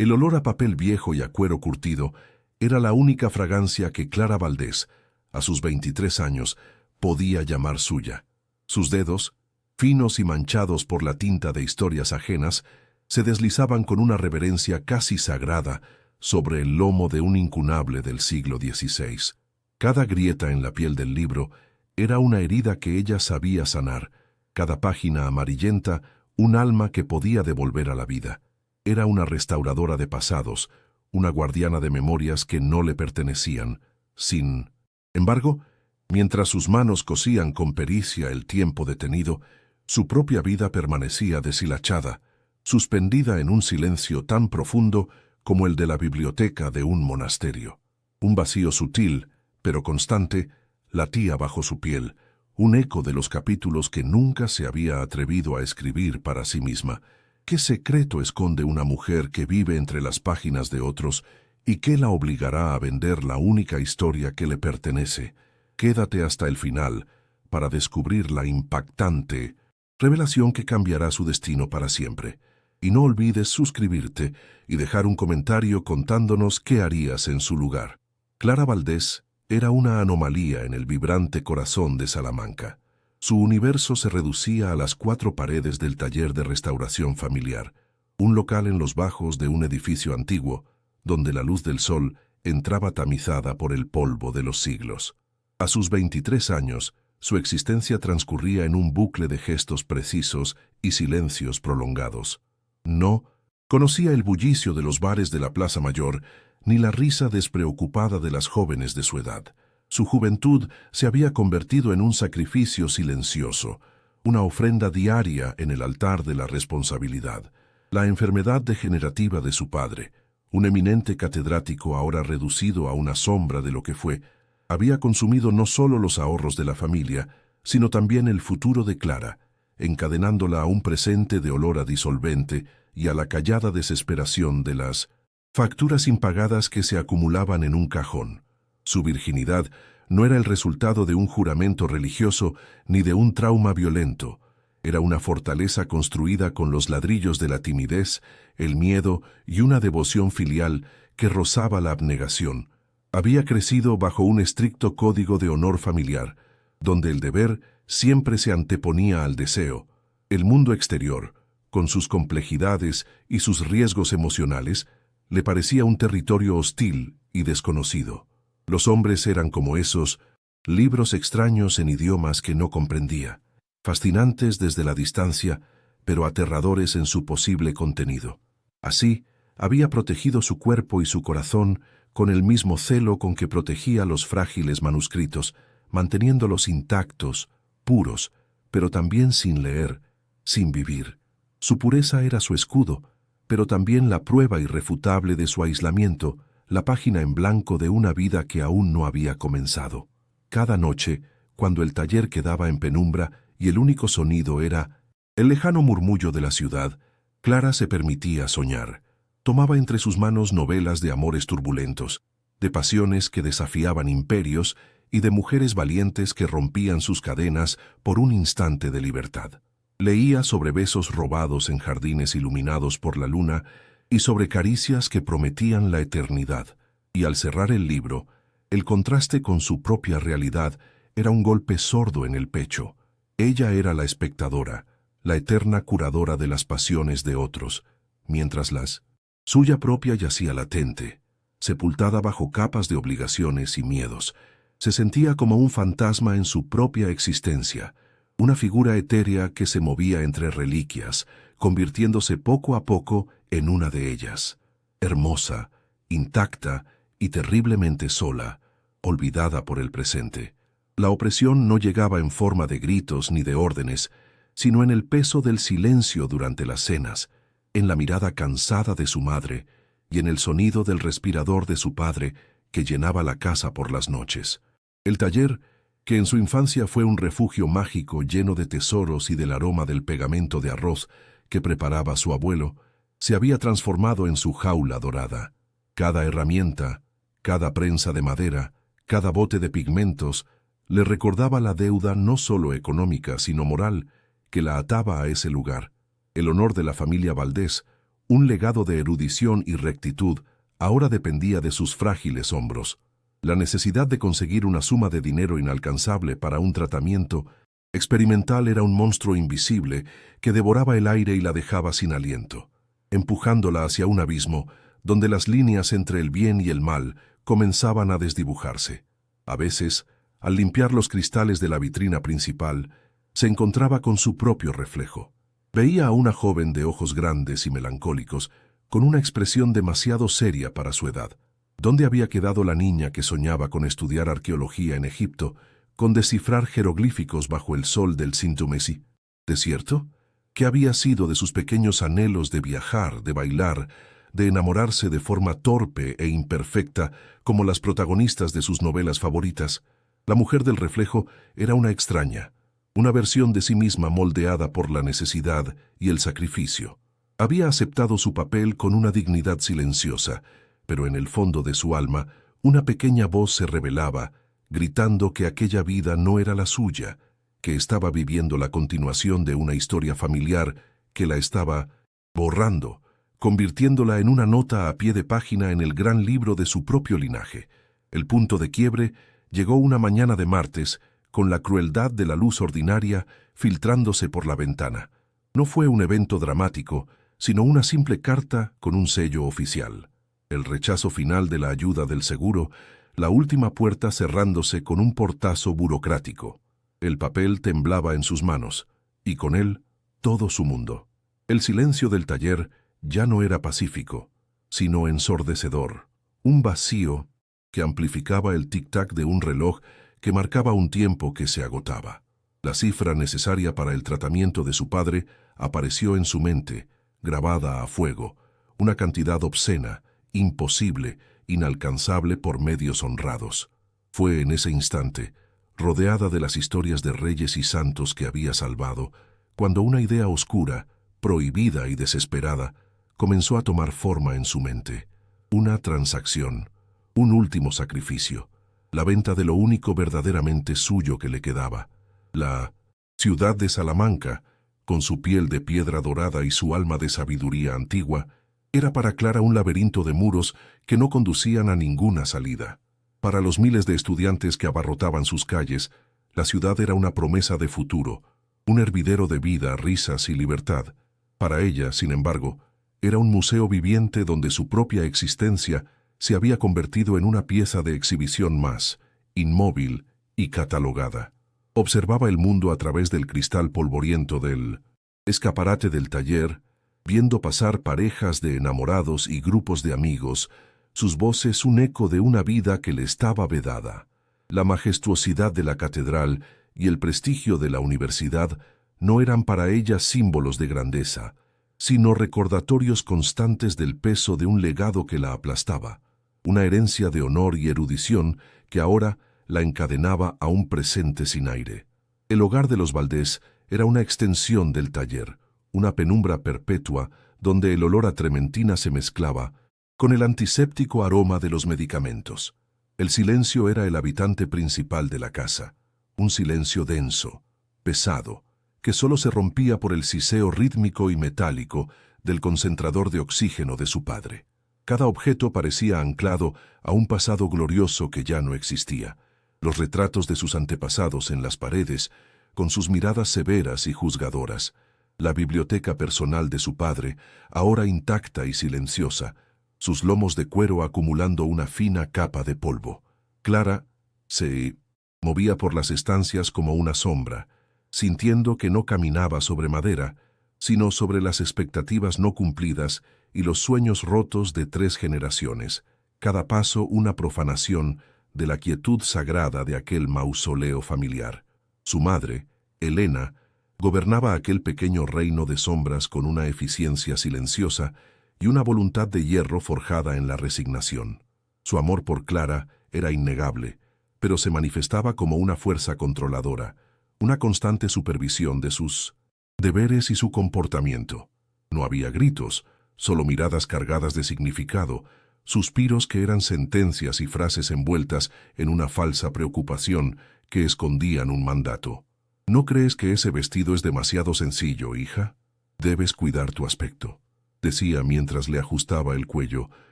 El olor a papel viejo y a cuero curtido era la única fragancia que Clara Valdés, a sus 23 años, podía llamar suya. Sus dedos, finos y manchados por la tinta de historias ajenas, se deslizaban con una reverencia casi sagrada sobre el lomo de un incunable del siglo XVI. Cada grieta en la piel del libro era una herida que ella sabía sanar, cada página amarillenta un alma que podía devolver a la vida. Era una restauradora de pasados, una guardiana de memorias que no le pertenecían, sin embargo, mientras sus manos cosían con pericia el tiempo detenido, su propia vida permanecía deshilachada, suspendida en un silencio tan profundo como el de la biblioteca de un monasterio. Un vacío sutil, pero constante, latía bajo su piel, un eco de los capítulos que nunca se había atrevido a escribir para sí misma. ¿Qué secreto esconde una mujer que vive entre las páginas de otros y qué la obligará a vender la única historia que le pertenece? Quédate hasta el final para descubrir la impactante revelación que cambiará su destino para siempre. Y no olvides suscribirte y dejar un comentario contándonos qué harías en su lugar. Clara Valdés era una anomalía en el vibrante corazón de Salamanca. Su universo se reducía a las 4 paredes del taller de restauración familiar, un local en los bajos de un edificio antiguo, donde la luz del sol entraba tamizada por el polvo de los siglos. A sus 23 años, su existencia transcurría en un bucle de gestos precisos y silencios prolongados. No conocía el bullicio de los bares de la Plaza Mayor, ni la risa despreocupada de las jóvenes de su edad. Su juventud se había convertido en un sacrificio silencioso, una ofrenda diaria en el altar de la responsabilidad. La enfermedad degenerativa de su padre, un eminente catedrático ahora reducido a una sombra de lo que fue, había consumido no solo los ahorros de la familia, sino también el futuro de Clara, encadenándola a un presente de olor a disolvente y a la callada desesperación de las facturas impagadas que se acumulaban en un cajón. Su virginidad no era el resultado de un juramento religioso ni de un trauma violento. Era una fortaleza construida con los ladrillos de la timidez, el miedo y una devoción filial que rozaba la abnegación. Había crecido bajo un estricto código de honor familiar, donde el deber siempre se anteponía al deseo. El mundo exterior, con sus complejidades y sus riesgos emocionales, le parecía un territorio hostil y desconocido. Los hombres eran como esos libros extraños en idiomas que no comprendía, fascinantes desde la distancia, pero aterradores en su posible contenido. Así, había protegido su cuerpo y su corazón con el mismo celo con que protegía los frágiles manuscritos, manteniéndolos intactos, puros, pero también sin leer, sin vivir. Su pureza era su escudo, pero también la prueba irrefutable de su aislamiento, la página en blanco de una vida que aún no había comenzado. Cada noche, cuando el taller quedaba en penumbra y el único sonido era el lejano murmullo de la ciudad, Clara se permitía soñar. Tomaba entre sus manos novelas de amores turbulentos, de pasiones que desafiaban imperios y de mujeres valientes que rompían sus cadenas por un instante de libertad. Leía sobre besos robados en jardines iluminados por la luna y sobre caricias que prometían la eternidad. Y al cerrar el libro, el contraste con su propia realidad era un golpe sordo en el pecho. Ella era la espectadora, la eterna curadora de las pasiones de otros, mientras las suya propia yacía latente, sepultada bajo capas de obligaciones y miedos. Se sentía como un fantasma en su propia existencia, una figura etérea que se movía entre reliquias, convirtiéndose poco a poco en una de ellas, hermosa, intacta y terriblemente sola, olvidada por el presente. La opresión no llegaba en forma de gritos ni de órdenes, sino en el peso del silencio durante las cenas, en la mirada cansada de su madre y en el sonido del respirador de su padre que llenaba la casa por las noches. El taller, que en su infancia fue un refugio mágico lleno de tesoros y del aroma del pegamento de arroz que preparaba su abuelo, se había transformado en su jaula dorada. Cada herramienta, cada prensa de madera, cada bote de pigmentos, le recordaba la deuda no solo económica, sino moral, que la ataba a ese lugar. El honor de la familia Valdés, Un legado de erudición y rectitud ahora dependía de sus frágiles hombros. La necesidad de conseguir una suma de dinero inalcanzable para un tratamiento experimental era un monstruo invisible que devoraba el aire y la dejaba sin aliento, empujándola hacia un abismo donde las líneas entre el bien y el mal comenzaban a desdibujarse. A veces, al limpiar los cristales de la vitrina principal, se encontraba con su propio reflejo. Veía a una joven de ojos grandes y melancólicos, con una expresión demasiado seria para su edad. ¿Dónde había quedado la niña que soñaba con estudiar arqueología en Egipto, con descifrar jeroglíficos bajo el sol del Sintumesi? ¿Desierto? ¿Qué había sido de sus pequeños anhelos de viajar, de bailar, de enamorarse de forma torpe e imperfecta como las protagonistas de sus novelas favoritas? La mujer del reflejo era una extraña, una versión de sí misma moldeada por la necesidad y el sacrificio. Había aceptado su papel con una dignidad silenciosa, pero en el fondo de su alma una pequeña voz se rebelaba, gritando que aquella vida no era la suya, que estaba viviendo la continuación de una historia familiar que la estaba borrando, convirtiéndola en una nota a pie de página en el gran libro de su propio linaje. El punto de quiebre llegó una mañana de martes, con la crueldad de la luz ordinaria filtrándose por la ventana. No fue un evento dramático, sino una simple carta con un sello oficial. El rechazo final de la ayuda del seguro, la última puerta cerrándose con un portazo burocrático. El papel temblaba en sus manos, y con él todo su mundo. El silencio del taller ya no era pacífico, sino ensordecedor. Un vacío que amplificaba el tic-tac de un reloj que marcaba un tiempo que se agotaba. La cifra necesaria para el tratamiento de su padre apareció en su mente, grabada a fuego, una cantidad obscena, imposible, inalcanzable por medios honrados. Fue en ese instante, rodeada de las historias de reyes y santos que había salvado, cuando una idea oscura, prohibida y desesperada, comenzó a tomar forma en su mente. Una transacción, un último sacrificio, la venta de lo único verdaderamente suyo que le quedaba. La ciudad de Salamanca, con su piel de piedra dorada y su alma de sabiduría antigua, era para Clara un laberinto de muros que no conducían a ninguna salida. Para los miles de estudiantes que abarrotaban sus calles, la ciudad era una promesa de futuro, un hervidero de vida, risas y libertad. Para ella, sin embargo, era un museo viviente donde su propia existencia se había convertido en una pieza de exhibición más, inmóvil y catalogada. Observaba el mundo a través del cristal polvoriento del escaparate del taller, viendo pasar parejas de enamorados y grupos de amigos, sus voces un eco de una vida que le estaba vedada. La majestuosidad de la catedral y el prestigio de la universidad no eran para ella símbolos de grandeza, sino recordatorios constantes del peso de un legado que la aplastaba, una herencia de honor y erudición que ahora la encadenaba a un presente sin aire. El hogar de los Valdés era una extensión del taller, una penumbra perpetua donde el olor a trementina se mezclaba con el antiséptico aroma de los medicamentos. El silencio era el habitante principal de la casa, un silencio denso, pesado, que solo se rompía por el siseo rítmico y metálico del concentrador de oxígeno de su padre. Cada objeto parecía anclado a un pasado glorioso que ya no existía. Los retratos de sus antepasados en las paredes, con sus miradas severas y juzgadoras. La biblioteca personal de su padre, ahora intacta y silenciosa, sus lomos de cuero acumulando una fina capa de polvo. Clara se movía por las estancias como una sombra, sintiendo que no caminaba sobre madera, sino sobre las expectativas no cumplidas y los sueños rotos de 3 generaciones, cada paso una profanación de la quietud sagrada de aquel mausoleo familiar. Su madre, Elena, gobernaba aquel pequeño reino de sombras con una eficiencia silenciosa y una voluntad de hierro forjada en la resignación. Su amor por Clara era innegable, pero se manifestaba como una fuerza controladora, una constante supervisión de sus deberes y su comportamiento. No había gritos, solo miradas cargadas de significado, suspiros que eran sentencias y frases envueltas en una falsa preocupación que escondían un mandato. ¿No crees que ese vestido es demasiado sencillo, hija? Debes cuidar tu aspecto. decía mientras le ajustaba el cuello,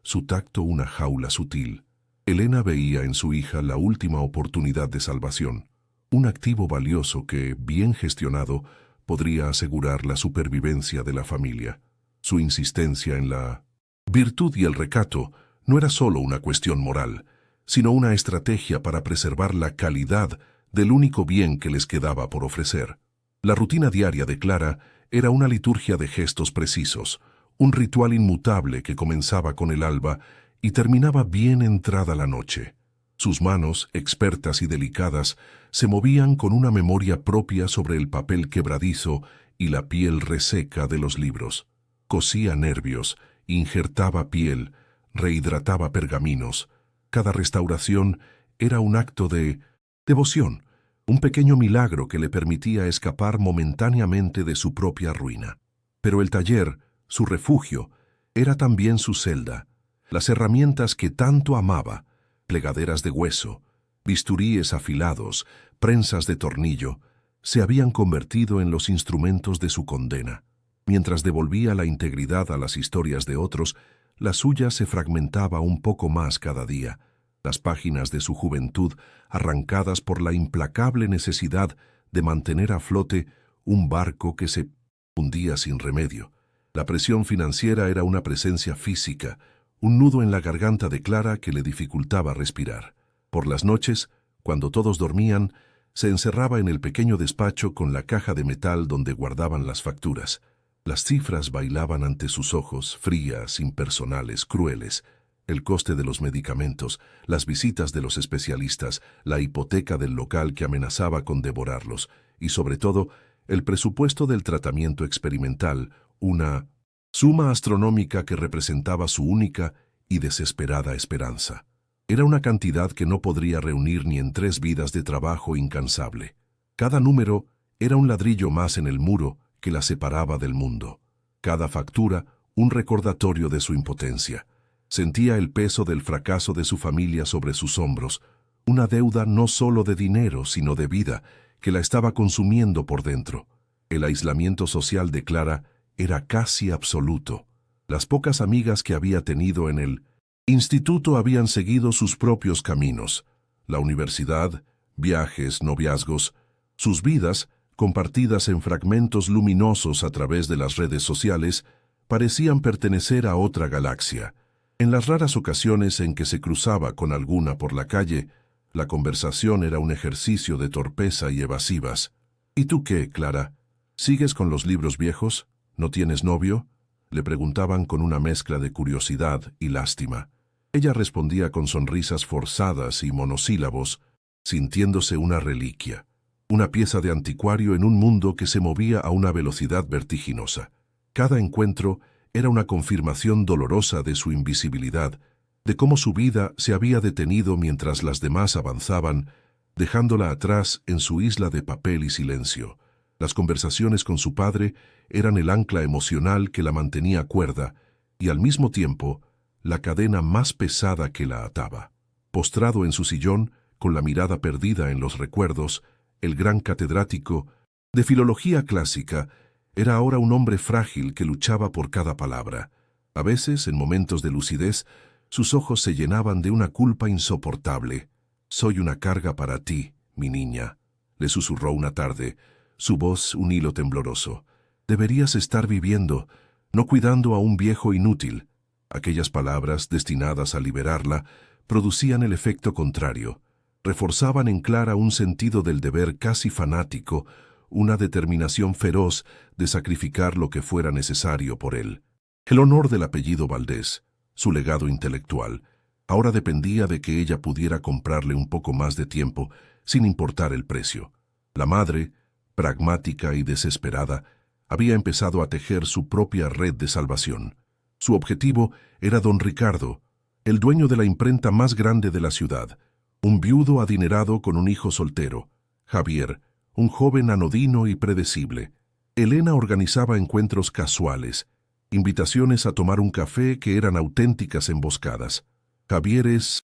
su tacto una jaula sutil. Elena veía en su hija la última oportunidad de salvación, un activo valioso que, bien gestionado, podría asegurar la supervivencia de la familia. Su insistencia en la virtud y el recato no era solo una cuestión moral, sino una estrategia para preservar la calidad del único bien que les quedaba por ofrecer. La rutina diaria de Clara era una liturgia de gestos precisos, un ritual inmutable que comenzaba con el alba y terminaba bien entrada la noche. Sus manos, expertas y delicadas, se movían con una memoria propia sobre el papel quebradizo y la piel reseca de los libros. Cosía nervios, injertaba piel, rehidrataba pergaminos. Cada restauración era un acto de devoción, un pequeño milagro que le permitía escapar momentáneamente de su propia ruina. Pero el taller, su refugio, era también su celda. Las herramientas que tanto amaba, plegaderas de hueso, bisturíes afilados, prensas de tornillo, se habían convertido en los instrumentos de su condena. Mientras devolvía la integridad a las historias de otros, la suya se fragmentaba un poco más cada día, las páginas de su juventud arrancadas por la implacable necesidad de mantener a flote un barco que se hundía sin remedio. La presión financiera era una presencia física, un nudo en la garganta de Clara que le dificultaba respirar. Por las noches, cuando todos dormían, se encerraba en el pequeño despacho con la caja de metal donde guardaban las facturas. Las cifras bailaban ante sus ojos, frías, impersonales, crueles. El coste de los medicamentos, las visitas de los especialistas, la hipoteca del local que amenazaba con devorarlos, y sobre todo, el presupuesto del tratamiento experimental, una suma astronómica que representaba su única y desesperada esperanza. Era una cantidad que no podría reunir ni en 3 vidas de trabajo incansable. Cada número era un ladrillo más en el muro que la separaba del mundo. Cada factura, un recordatorio de su impotencia. Sentía el peso del fracaso de su familia sobre sus hombros, una deuda no solo de dinero, sino de vida, que la estaba consumiendo por dentro. El aislamiento social de Clara era casi absoluto. Las pocas amigas que había tenido en el instituto habían seguido sus propios caminos. La universidad, viajes, noviazgos, sus vidas, compartidas en fragmentos luminosos a través de las redes sociales, parecían pertenecer a otra galaxia. En las raras ocasiones en que se cruzaba con alguna por la calle, la conversación era un ejercicio de torpeza y evasivas. ¿Y tú qué, Clara? ¿Sigues con los libros viejos? ¿No tienes novio?, le preguntaban con una mezcla de curiosidad y lástima. Ella respondía con sonrisas forzadas y monosílabos, sintiéndose una reliquia, una pieza de anticuario en un mundo que se movía a una velocidad vertiginosa. Cada encuentro era una confirmación dolorosa de su invisibilidad, de cómo su vida se había detenido mientras las demás avanzaban, dejándola atrás en su isla de papel y silencio. Las conversaciones con su padre eran el ancla emocional que la mantenía cuerda y al mismo tiempo la cadena más pesada que la ataba. Postrado en su sillón, con la mirada perdida en los recuerdos, el gran catedrático de filología clásica era ahora un hombre frágil que luchaba por cada palabra. A veces, en momentos de lucidez, sus ojos se llenaban de una culpa insoportable. «Soy una carga para ti, mi niña», le susurró una tarde, su voz un hilo tembloroso. «Deberías estar viviendo, no cuidando a un viejo inútil». Aquellas palabras, destinadas a liberarla, producían el efecto contrario. Reforzaban en Clara un sentido del deber casi fanático, una determinación feroz de sacrificar lo que fuera necesario por él. El honor del apellido Valdés, su legado intelectual, ahora dependía de que ella pudiera comprarle un poco más de tiempo, sin importar el precio. La madre, pragmática y desesperada, había empezado a tejer su propia red de salvación. Su objetivo era don Ricardo, el dueño de la imprenta más grande de la ciudad, un viudo adinerado con un hijo soltero, Javier, un joven anodino y predecible. Elena organizaba encuentros casuales, invitaciones a tomar un café que eran auténticas emboscadas. Javier es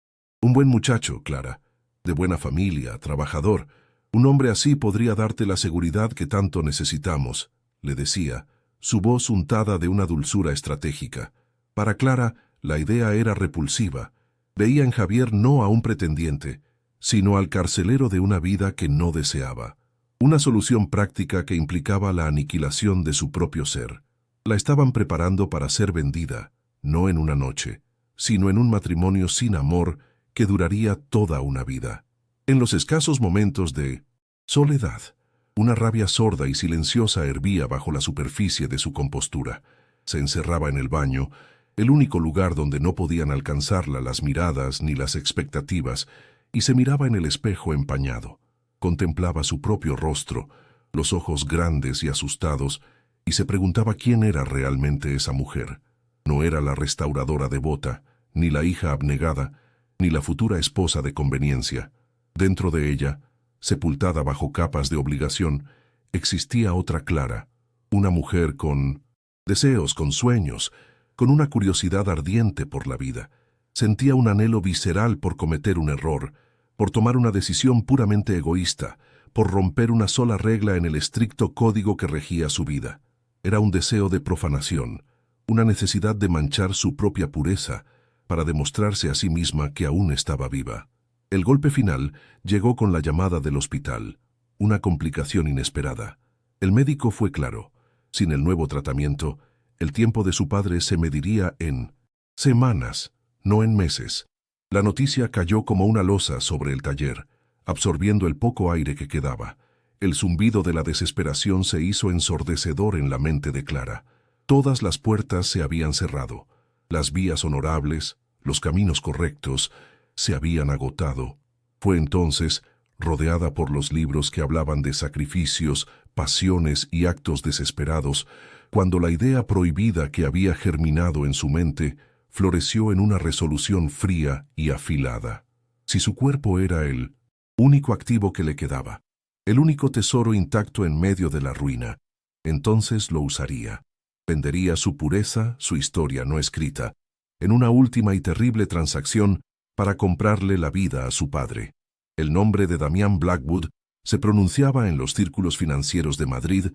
un buen muchacho, Clara, de buena familia, trabajador. Un hombre así podría darte la seguridad que tanto necesitamos, le decía, su voz untada de una dulzura estratégica. Para Clara, la idea era repulsiva. Veía en Javier no a un pretendiente, sino al carcelero de una vida que no deseaba. Una solución práctica que implicaba la aniquilación de su propio ser. La estaban preparando para ser vendida, no en una noche, sino en un matrimonio sin amor que duraría toda una vida. En los escasos momentos de soledad, una rabia sorda y silenciosa hervía bajo la superficie de su compostura. Se encerraba en el baño, el único lugar donde no podían alcanzarla las miradas ni las expectativas, y se miraba en el espejo empañado. Contemplaba su propio rostro, los ojos grandes y asustados, y se preguntaba quién era realmente esa mujer. No era la restauradora devota, ni la hija abnegada, ni la futura esposa de conveniencia. Dentro de ella, sepultada bajo capas de obligación, existía otra Clara, una mujer con deseos, con sueños, con una curiosidad ardiente por la vida. Sentía un anhelo visceral por cometer un error, por tomar una decisión puramente egoísta, por romper una sola regla en el estricto código que regía su vida. Era un deseo de profanación, una necesidad de manchar su propia pureza, para demostrarse a sí misma que aún estaba viva. El golpe final llegó con la llamada del hospital, una complicación inesperada. El médico fue claro: sin el nuevo tratamiento, el tiempo de su padre se mediría en semanas, no en meses. La noticia cayó como una losa sobre el taller, absorbiendo el poco aire que quedaba. El zumbido de la desesperación se hizo ensordecedor en la mente de Clara. Todas las puertas se habían cerrado. Las vías honorables, los caminos correctos, se habían agotado. Fue entonces, rodeada por los libros que hablaban de sacrificios, pasiones y actos desesperados, cuando la idea prohibida que había germinado en su mente floreció en una resolución fría y afilada. Si su cuerpo era el único activo que le quedaba, el único tesoro intacto en medio de la ruina, entonces lo usaría. Vendería su pureza, su historia no escrita, en una última y terrible transacción para comprarle la vida a su padre. El nombre de Damián Blackwood se pronunciaba en los círculos financieros de Madrid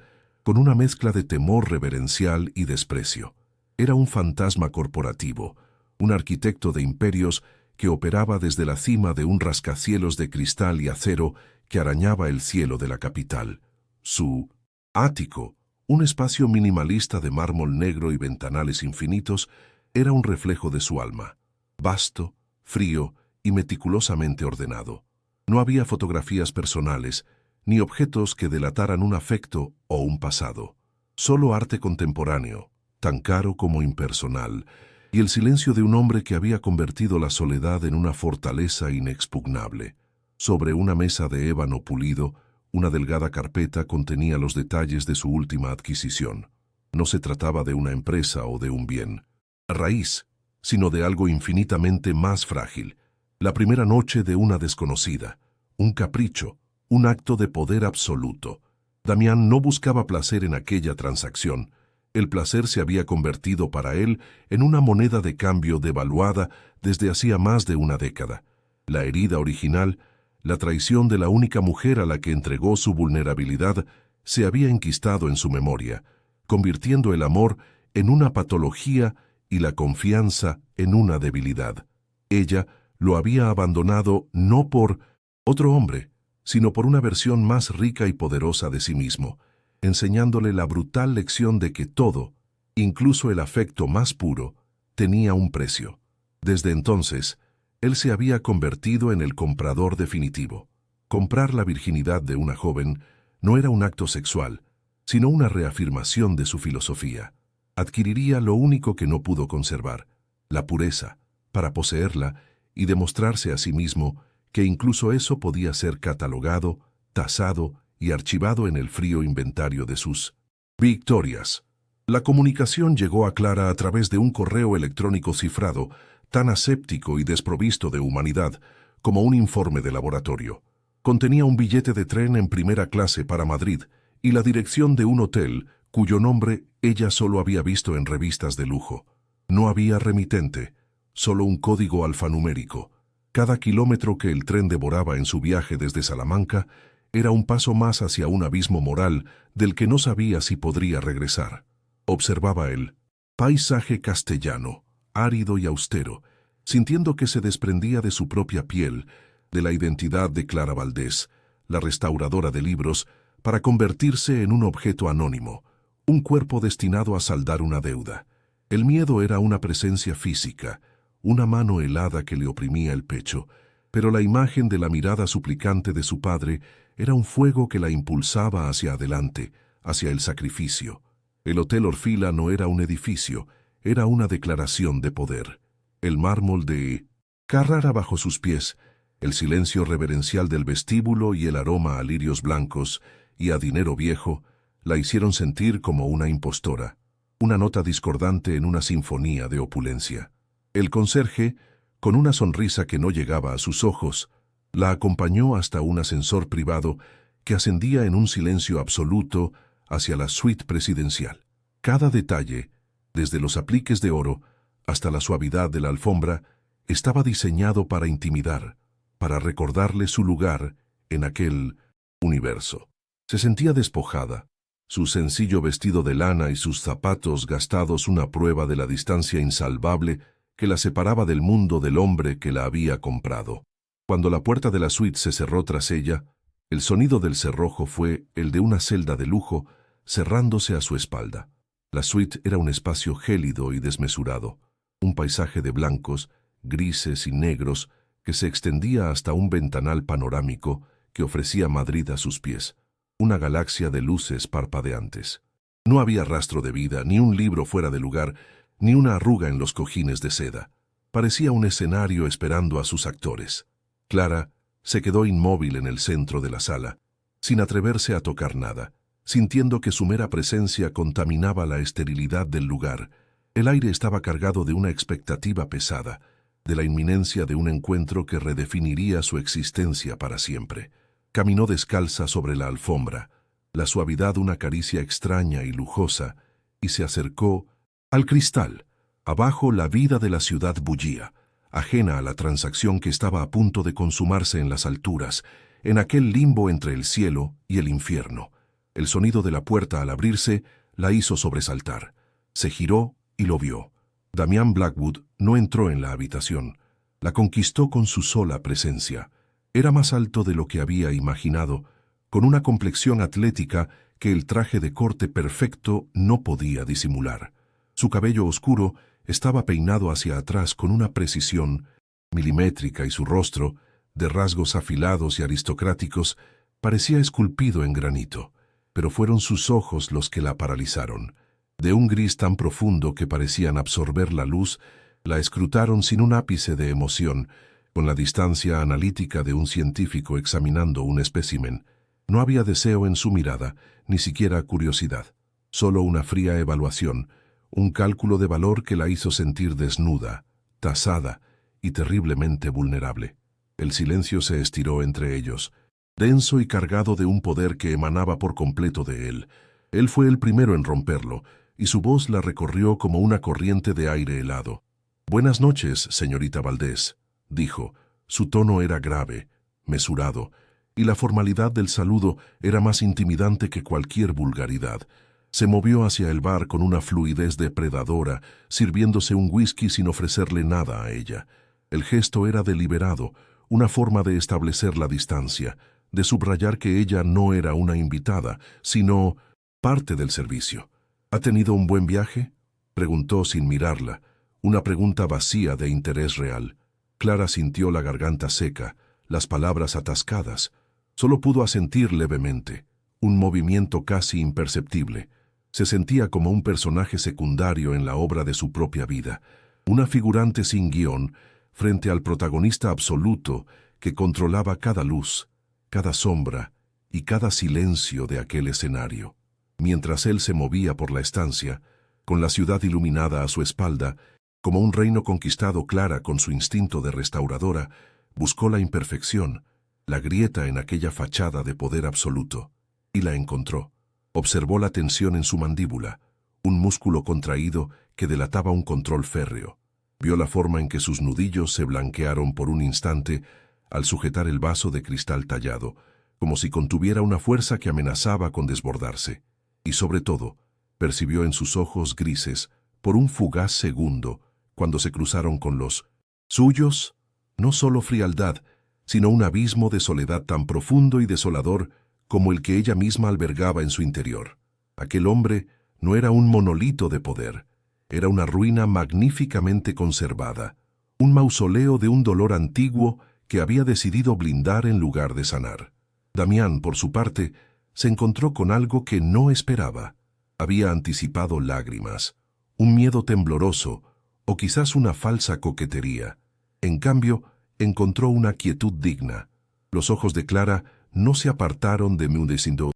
con una mezcla de temor reverencial y desprecio. Era un fantasma corporativo, un arquitecto de imperios que operaba desde la cima de un rascacielos de cristal y acero que arañaba el cielo de la capital. Su ático, un espacio minimalista de mármol negro y ventanales infinitos, era un reflejo de su alma, vasto, frío y meticulosamente ordenado. No había fotografías personales, ni objetos que delataran un afecto o un pasado. Solo arte contemporáneo, tan caro como impersonal, y el silencio de un hombre que había convertido la soledad en una fortaleza inexpugnable. Sobre una mesa de ébano pulido, una delgada carpeta contenía los detalles de su última adquisición. No se trataba de una empresa o de un bien raíz, sino de algo infinitamente más frágil. La primera noche de una desconocida, un capricho, un acto de poder absoluto. Damián no buscaba placer en aquella transacción. El placer se había convertido para él en una moneda de cambio devaluada desde hacía más de una década. La herida original, la traición de la única mujer a la que entregó su vulnerabilidad, se había enquistado en su memoria, convirtiendo el amor en una patología y la confianza en una debilidad. Ella lo había abandonado no por otro hombre, sino por una versión más rica y poderosa de sí mismo, enseñándole la brutal lección de que todo, incluso el afecto más puro, tenía un precio. Desde entonces, él se había convertido en el comprador definitivo. Comprar la virginidad de una joven no era un acto sexual, sino una reafirmación de su filosofía. Adquiriría lo único que no pudo conservar, la pureza, para poseerla y demostrarse a sí mismo que incluso eso podía ser catalogado, tasado y archivado en el frío inventario de sus victorias. La comunicación llegó a Clara a través de un correo electrónico cifrado, tan aséptico y desprovisto de humanidad como un informe de laboratorio. Contenía un billete de tren en primera clase para Madrid y la dirección de un hotel cuyo nombre ella solo había visto en revistas de lujo. No había remitente, solo un código alfanumérico. Cada kilómetro que el tren devoraba en su viaje desde Salamanca era un paso más hacia un abismo moral del que no sabía si podría regresar. Observaba el paisaje castellano, árido y austero, sintiendo que se desprendía de su propia piel, de la identidad de Clara Valdés, la restauradora de libros, para convertirse en un objeto anónimo, un cuerpo destinado a saldar una deuda. El miedo era una presencia física, una mano helada que le oprimía el pecho, pero la imagen de la mirada suplicante de su padre era un fuego que la impulsaba hacia adelante, hacia el sacrificio. El Hotel Orfila no era un edificio, era una declaración de poder. El mármol de Carrara bajo sus pies, el silencio reverencial del vestíbulo y el aroma a lirios blancos y a dinero viejo la hicieron sentir como una impostora, una nota discordante en una sinfonía de opulencia. El conserje, con una sonrisa que no llegaba a sus ojos, la acompañó hasta un ascensor privado que ascendía en un silencio absoluto hacia la suite presidencial. Cada detalle, desde los apliques de oro hasta la suavidad de la alfombra, estaba diseñado para intimidar, para recordarle su lugar en aquel universo. Se sentía despojada, su sencillo vestido de lana y sus zapatos gastados una prueba de la distancia insalvable que la separaba del mundo del hombre que la había comprado. Cuando la puerta de la suite se cerró tras ella, el sonido del cerrojo fue el de una celda de lujo cerrándose a su espalda. La suite era un espacio gélido y desmesurado, un paisaje de blancos, grises y negros que se extendía hasta un ventanal panorámico que ofrecía Madrid a sus pies, una galaxia de luces parpadeantes. No había rastro de vida, ni un libro fuera de lugar, ni una arruga en los cojines de seda. Parecía un escenario esperando a sus actores. Clara se quedó inmóvil en el centro de la sala, sin atreverse a tocar nada, sintiendo que su mera presencia contaminaba la esterilidad del lugar. El aire estaba cargado de una expectativa pesada, de la inminencia de un encuentro que redefiniría su existencia para siempre. Caminó descalza sobre la alfombra, la suavidad una caricia extraña y lujosa, y se acercó al cristal. Abajo la vida de la ciudad bullía, ajena a la transacción que estaba a punto de consumarse en las alturas, en aquel limbo entre el cielo y el infierno. El sonido de la puerta al abrirse la hizo sobresaltar. Se giró y lo vio. Damián Blackwood no entró en la habitación. La conquistó con su sola presencia. Era más alto de lo que había imaginado, con una complexión atlética que el traje de corte perfecto no podía disimular. Su cabello oscuro estaba peinado hacia atrás con una precisión milimétrica y su rostro, de rasgos afilados y aristocráticos, parecía esculpido en granito. Pero fueron sus ojos los que la paralizaron. De un gris tan profundo que parecían absorber la luz, la escrutaron sin un ápice de emoción, con la distancia analítica de un científico examinando un espécimen. No había deseo en su mirada, ni siquiera curiosidad, solo una fría evaluación, un cálculo de valor que la hizo sentir desnuda, tasada y terriblemente vulnerable. El silencio se estiró entre ellos, denso y cargado de un poder que emanaba por completo de él. Él fue el primero en romperlo, y su voz la recorrió como una corriente de aire helado. «Buenas noches, señorita Valdés», dijo. Su tono era grave, mesurado, y la formalidad del saludo era más intimidante que cualquier vulgaridad. Se movió hacia el bar con una fluidez depredadora, sirviéndose un whisky sin ofrecerle nada a ella. El gesto era deliberado, una forma de establecer la distancia, de subrayar que ella no era una invitada, sino parte del servicio. «¿Ha tenido un buen viaje?», preguntó sin mirarla, una pregunta vacía de interés real. Clara sintió la garganta seca, las palabras atascadas. Solo pudo asentir levemente, un movimiento casi imperceptible. Se sentía como un personaje secundario en la obra de su propia vida, una figurante sin guión frente al protagonista absoluto que controlaba cada luz, cada sombra y cada silencio de aquel escenario. Mientras él se movía por la estancia, con la ciudad iluminada a su espalda, como un reino conquistado, Clara, con su instinto de restauradora, buscó la imperfección, la grieta en aquella fachada de poder absoluto, y la encontró. Observó la tensión en su mandíbula, un músculo contraído que delataba un control férreo. Vio la forma en que sus nudillos se blanquearon por un instante al sujetar el vaso de cristal tallado, como si contuviera una fuerza que amenazaba con desbordarse. Y sobre todo, percibió en sus ojos grises, por un fugaz segundo, cuando se cruzaron con los suyos, no solo frialdad, sino un abismo de soledad tan profundo y desolador como el que ella misma albergaba en su interior. Aquel hombre no era un monolito de poder, era una ruina magníficamente conservada, un mausoleo de un dolor antiguo que había decidido blindar en lugar de sanar. Damián, por su parte, se encontró con algo que no esperaba. Había anticipado lágrimas, un miedo tembloroso, o quizás una falsa coquetería. En cambio, encontró una quietud digna. Los ojos de Clara no se apartaron de Mudecindo.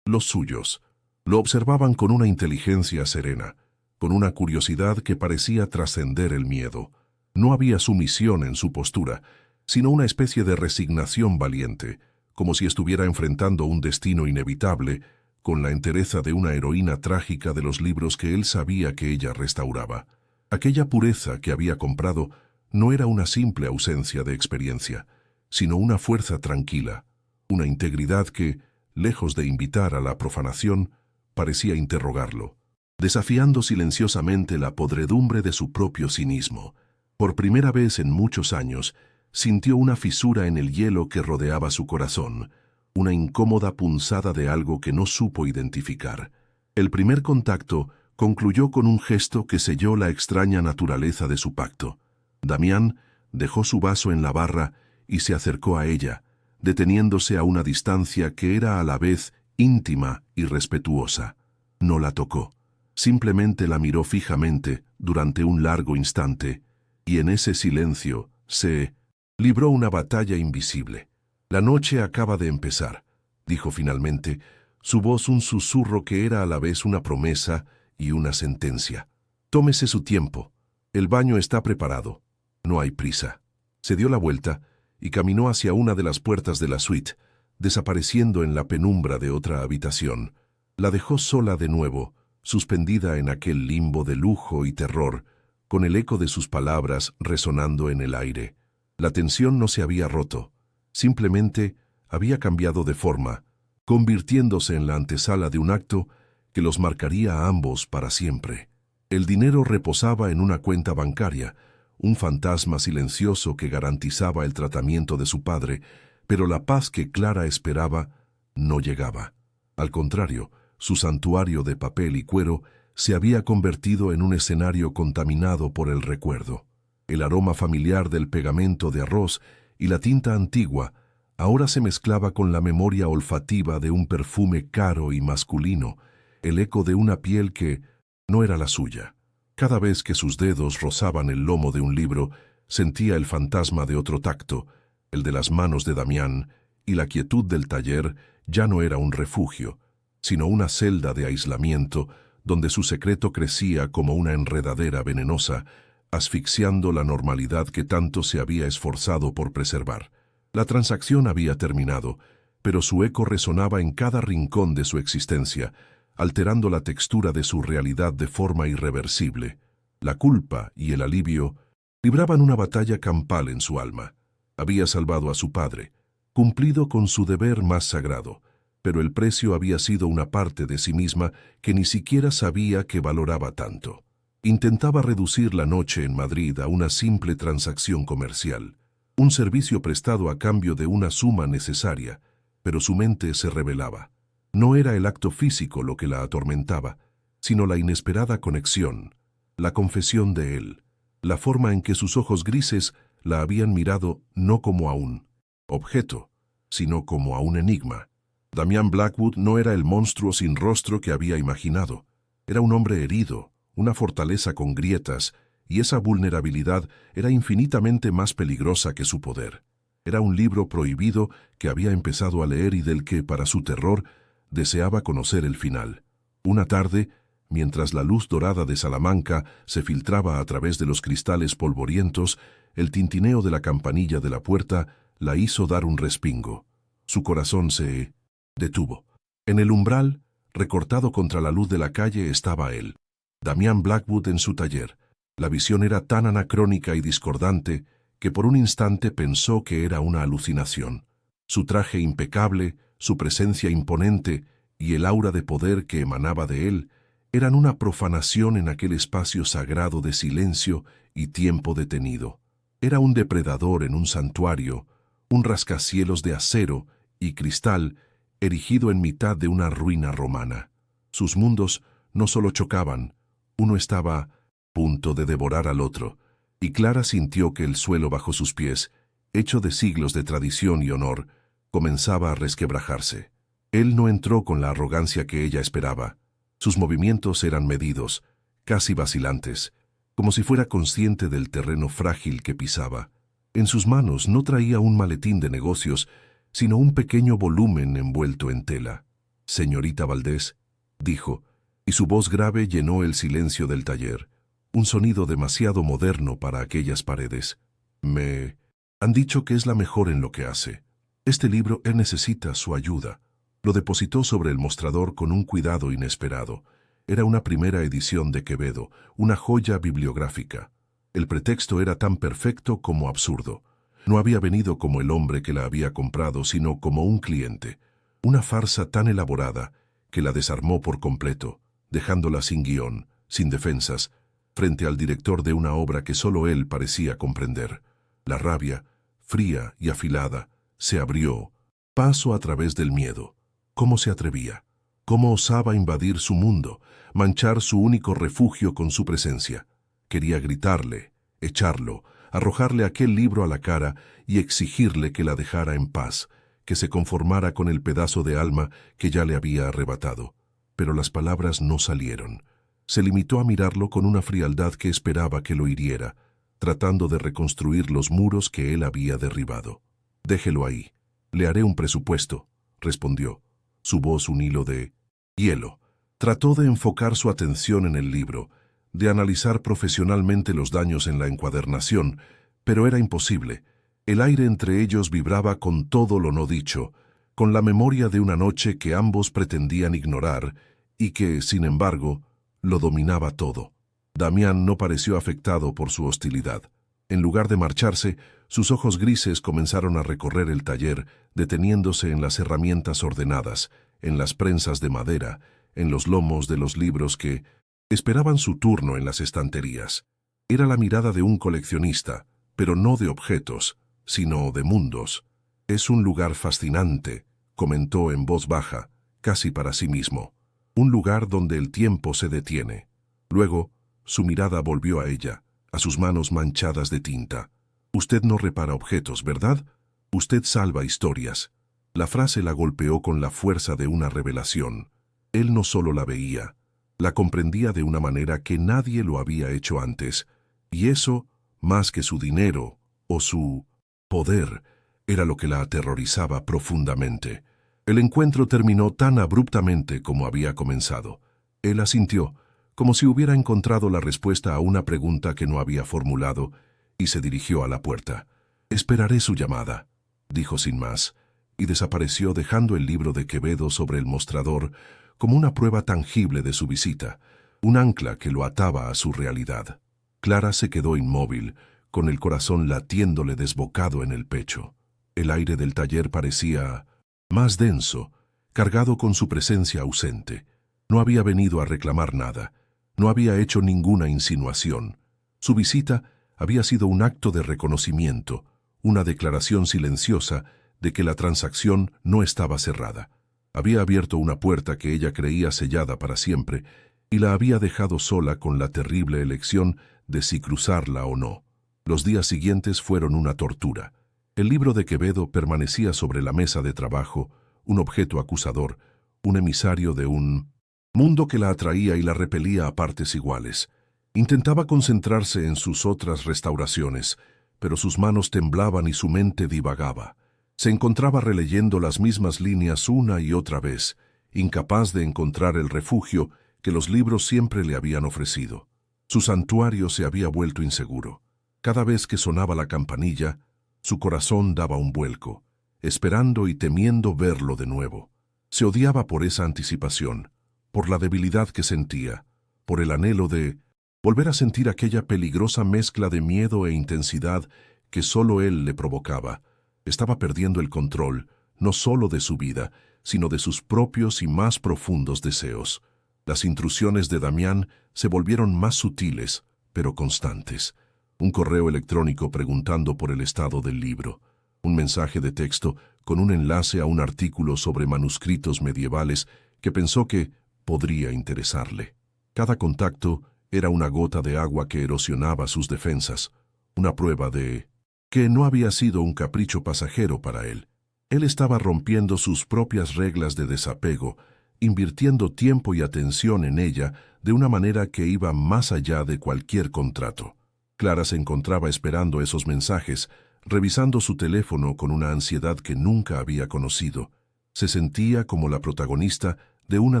Los suyos lo observaban con una inteligencia serena, con una curiosidad que parecía trascender el miedo. No había sumisión en su postura, sino una especie de resignación valiente, como si estuviera enfrentando un destino inevitable, con la entereza de una heroína trágica de los libros que él sabía que ella restauraba. Aquella pureza que había comprado no era una simple ausencia de experiencia, sino una fuerza tranquila, una integridad que, lejos de invitar a la profanación, parecía interrogarlo, desafiando silenciosamente la podredumbre de su propio cinismo. Por primera vez en muchos años, sintió una fisura en el hielo que rodeaba su corazón, una incómoda punzada de algo que no supo identificar. El primer contacto concluyó con un gesto que selló la extraña naturaleza de su pacto. Damián dejó su vaso en la barra y se acercó a ella, deteniéndose a una distancia que era a la vez íntima y respetuosa. No la tocó, simplemente la miró fijamente durante un largo instante, y en ese silencio se libró una batalla invisible. «La noche acaba de empezar», dijo finalmente, su voz un susurro que era a la vez una promesa y una sentencia. «Tómese su tiempo. El baño está preparado. No hay prisa». Se dio la vuelta y caminó hacia una de las puertas de la suite, desapareciendo en la penumbra de otra habitación. La dejó sola de nuevo, suspendida en aquel limbo de lujo y terror, con el eco de sus palabras resonando en el aire. La tensión no se había roto, simplemente había cambiado de forma, convirtiéndose en la antesala de un acto que los marcaría a ambos para siempre. El dinero reposaba en una cuenta bancaria, un fantasma silencioso que garantizaba el tratamiento de su padre, pero la paz que Clara esperaba no llegaba. Al contrario, su santuario de papel y cuero se había convertido en un escenario contaminado por el recuerdo. El aroma familiar del pegamento de arroz y la tinta antigua ahora se mezclaba con la memoria olfativa de un perfume caro y masculino, el eco de una piel que no era la suya. Cada vez que sus dedos rozaban el lomo de un libro, sentía el fantasma de otro tacto, el de las manos de Damián, y la quietud del taller ya no era un refugio, sino una celda de aislamiento donde su secreto crecía como una enredadera venenosa, asfixiando la normalidad que tanto se había esforzado por preservar. La transacción había terminado, pero su eco resonaba en cada rincón de su existencia, alterando la textura de su realidad de forma irreversible. La culpa y el alivio libraban una batalla campal en su alma. Había salvado a su padre, cumplido con su deber más sagrado, pero el precio había sido una parte de sí misma que ni siquiera sabía que valoraba tanto. Intentaba reducir la noche en Madrid a una simple transacción comercial, un servicio prestado a cambio de una suma necesaria, pero su mente se rebelaba. No era el acto físico lo que la atormentaba, sino la inesperada conexión, la confesión de él, la forma en que sus ojos grises la habían mirado no como a un objeto, sino como a un enigma. Damián Blackwood no era el monstruo sin rostro que había imaginado. Era un hombre herido, una fortaleza con grietas, y esa vulnerabilidad era infinitamente más peligrosa que su poder. Era un libro prohibido que había empezado a leer y del que, para su terror, deseaba conocer el final. Una tarde, mientras la luz dorada de Salamanca se filtraba a través de los cristales polvorientos, el tintineo de la campanilla de la puerta la hizo dar un respingo. Su corazón se detuvo. En el umbral, recortado contra la luz de la calle, estaba él, Damián Blackwood, en su taller. La visión era tan anacrónica y discordante que por un instante pensó que era una alucinación. Su traje impecable, su presencia imponente y el aura de poder que emanaba de él eran una profanación en aquel espacio sagrado de silencio y tiempo detenido. Era un depredador en un santuario, un rascacielos de acero y cristal erigido en mitad de una ruina romana. Sus mundos no solo chocaban, uno estaba a punto de devorar al otro, y Clara sintió que el suelo bajo sus pies, hecho de siglos de tradición y honor, comenzaba a resquebrajarse. Él no entró con la arrogancia que ella esperaba. Sus movimientos eran medidos, casi vacilantes, como si fuera consciente del terreno frágil que pisaba. En sus manos no traía un maletín de negocios, sino un pequeño volumen envuelto en tela. «Señorita Valdés», dijo, y su voz grave llenó el silencio del taller, un sonido demasiado moderno para aquellas paredes. «Me han dicho que es la mejor en lo que hace. Este libro, él necesita su ayuda». Lo depositó sobre el mostrador con un cuidado inesperado. Era una primera edición de Quevedo, una joya bibliográfica. El pretexto era tan perfecto como absurdo. No había venido como el hombre que la había comprado, sino como un cliente. Una farsa tan elaborada que la desarmó por completo, dejándola sin guión, sin defensas, frente al director de una obra que solo él parecía comprender. La rabia, fría y afilada, se abrió, paso a través del miedo. ¿Cómo se atrevía? ¿Cómo osaba invadir su mundo, manchar su único refugio con su presencia? Quería gritarle, echarlo, arrojarle aquel libro a la cara y exigirle que la dejara en paz, que se conformara con el pedazo de alma que ya le había arrebatado. Pero las palabras no salieron. Se limitó a mirarlo con una frialdad que esperaba que lo hiriera, tratando de reconstruir los muros que él había derribado. «Déjelo ahí. Le haré un presupuesto», respondió. Su voz un hilo de hielo. Trató de enfocar su atención en el libro, de analizar profesionalmente los daños en la encuadernación, pero era imposible. El aire entre ellos vibraba con todo lo no dicho, con la memoria de una noche que ambos pretendían ignorar y que, sin embargo, lo dominaba todo. Damián no pareció afectado por su hostilidad. En lugar de marcharse, sus ojos grises comenzaron a recorrer el taller, deteniéndose en las herramientas ordenadas, en las prensas de madera, en los lomos de los libros que esperaban su turno en las estanterías. Era la mirada de un coleccionista, pero no de objetos, sino de mundos. «Es un lugar fascinante», comentó en voz baja, casi para sí mismo. «Un lugar donde el tiempo se detiene». Luego, su mirada volvió a ella, a sus manos manchadas de tinta. «Usted no repara objetos, ¿verdad? Usted salva historias». La frase la golpeó con la fuerza de una revelación. Él no solo la veía, la comprendía de una manera que nadie lo había hecho antes, y eso, más que su dinero o su poder, era lo que la aterrorizaba profundamente. El encuentro terminó tan abruptamente como había comenzado. Él asintió, como si hubiera encontrado la respuesta a una pregunta que no había formulado, y se dirigió a la puerta. «Esperaré su llamada», dijo sin más, y desapareció dejando el libro de Quevedo sobre el mostrador como una prueba tangible de su visita, un ancla que lo ataba a su realidad. Clara se quedó inmóvil, con el corazón latiéndole desbocado en el pecho. El aire del taller parecía más denso, cargado con su presencia ausente. No había venido a reclamar nada, no había hecho ninguna insinuación. Su visita había sido un acto de reconocimiento, una declaración silenciosa de que la transacción no estaba cerrada. Había abierto una puerta que ella creía sellada para siempre y la había dejado sola con la terrible elección de si cruzarla o no. Los días siguientes fueron una tortura. El libro de Quevedo permanecía sobre la mesa de trabajo, un objeto acusador, un emisario de un mundo que la atraía y la repelía a partes iguales. Intentaba concentrarse en sus otras restauraciones, pero sus manos temblaban y su mente divagaba. Se encontraba releyendo las mismas líneas una y otra vez, incapaz de encontrar el refugio que los libros siempre le habían ofrecido. Su santuario se había vuelto inseguro. Cada vez que sonaba la campanilla, su corazón daba un vuelco, esperando y temiendo verlo de nuevo. Se odiaba por esa anticipación, por la debilidad que sentía, por el anhelo de volver a sentir aquella peligrosa mezcla de miedo e intensidad que solo él le provocaba. Estaba perdiendo el control, no solo de su vida, sino de sus propios y más profundos deseos. Las intrusiones de Damián se volvieron más sutiles, pero constantes. Un correo electrónico preguntando por el estado del libro. Un mensaje de texto con un enlace a un artículo sobre manuscritos medievales que pensó que podría interesarle. Cada contacto era una gota de agua que erosionaba sus defensas, una prueba de que no había sido un capricho pasajero para él. Él estaba rompiendo sus propias reglas de desapego, invirtiendo tiempo y atención en ella de una manera que iba más allá de cualquier contrato. Clara se encontraba esperando esos mensajes, revisando su teléfono con una ansiedad que nunca había conocido. Se sentía como la protagonista de una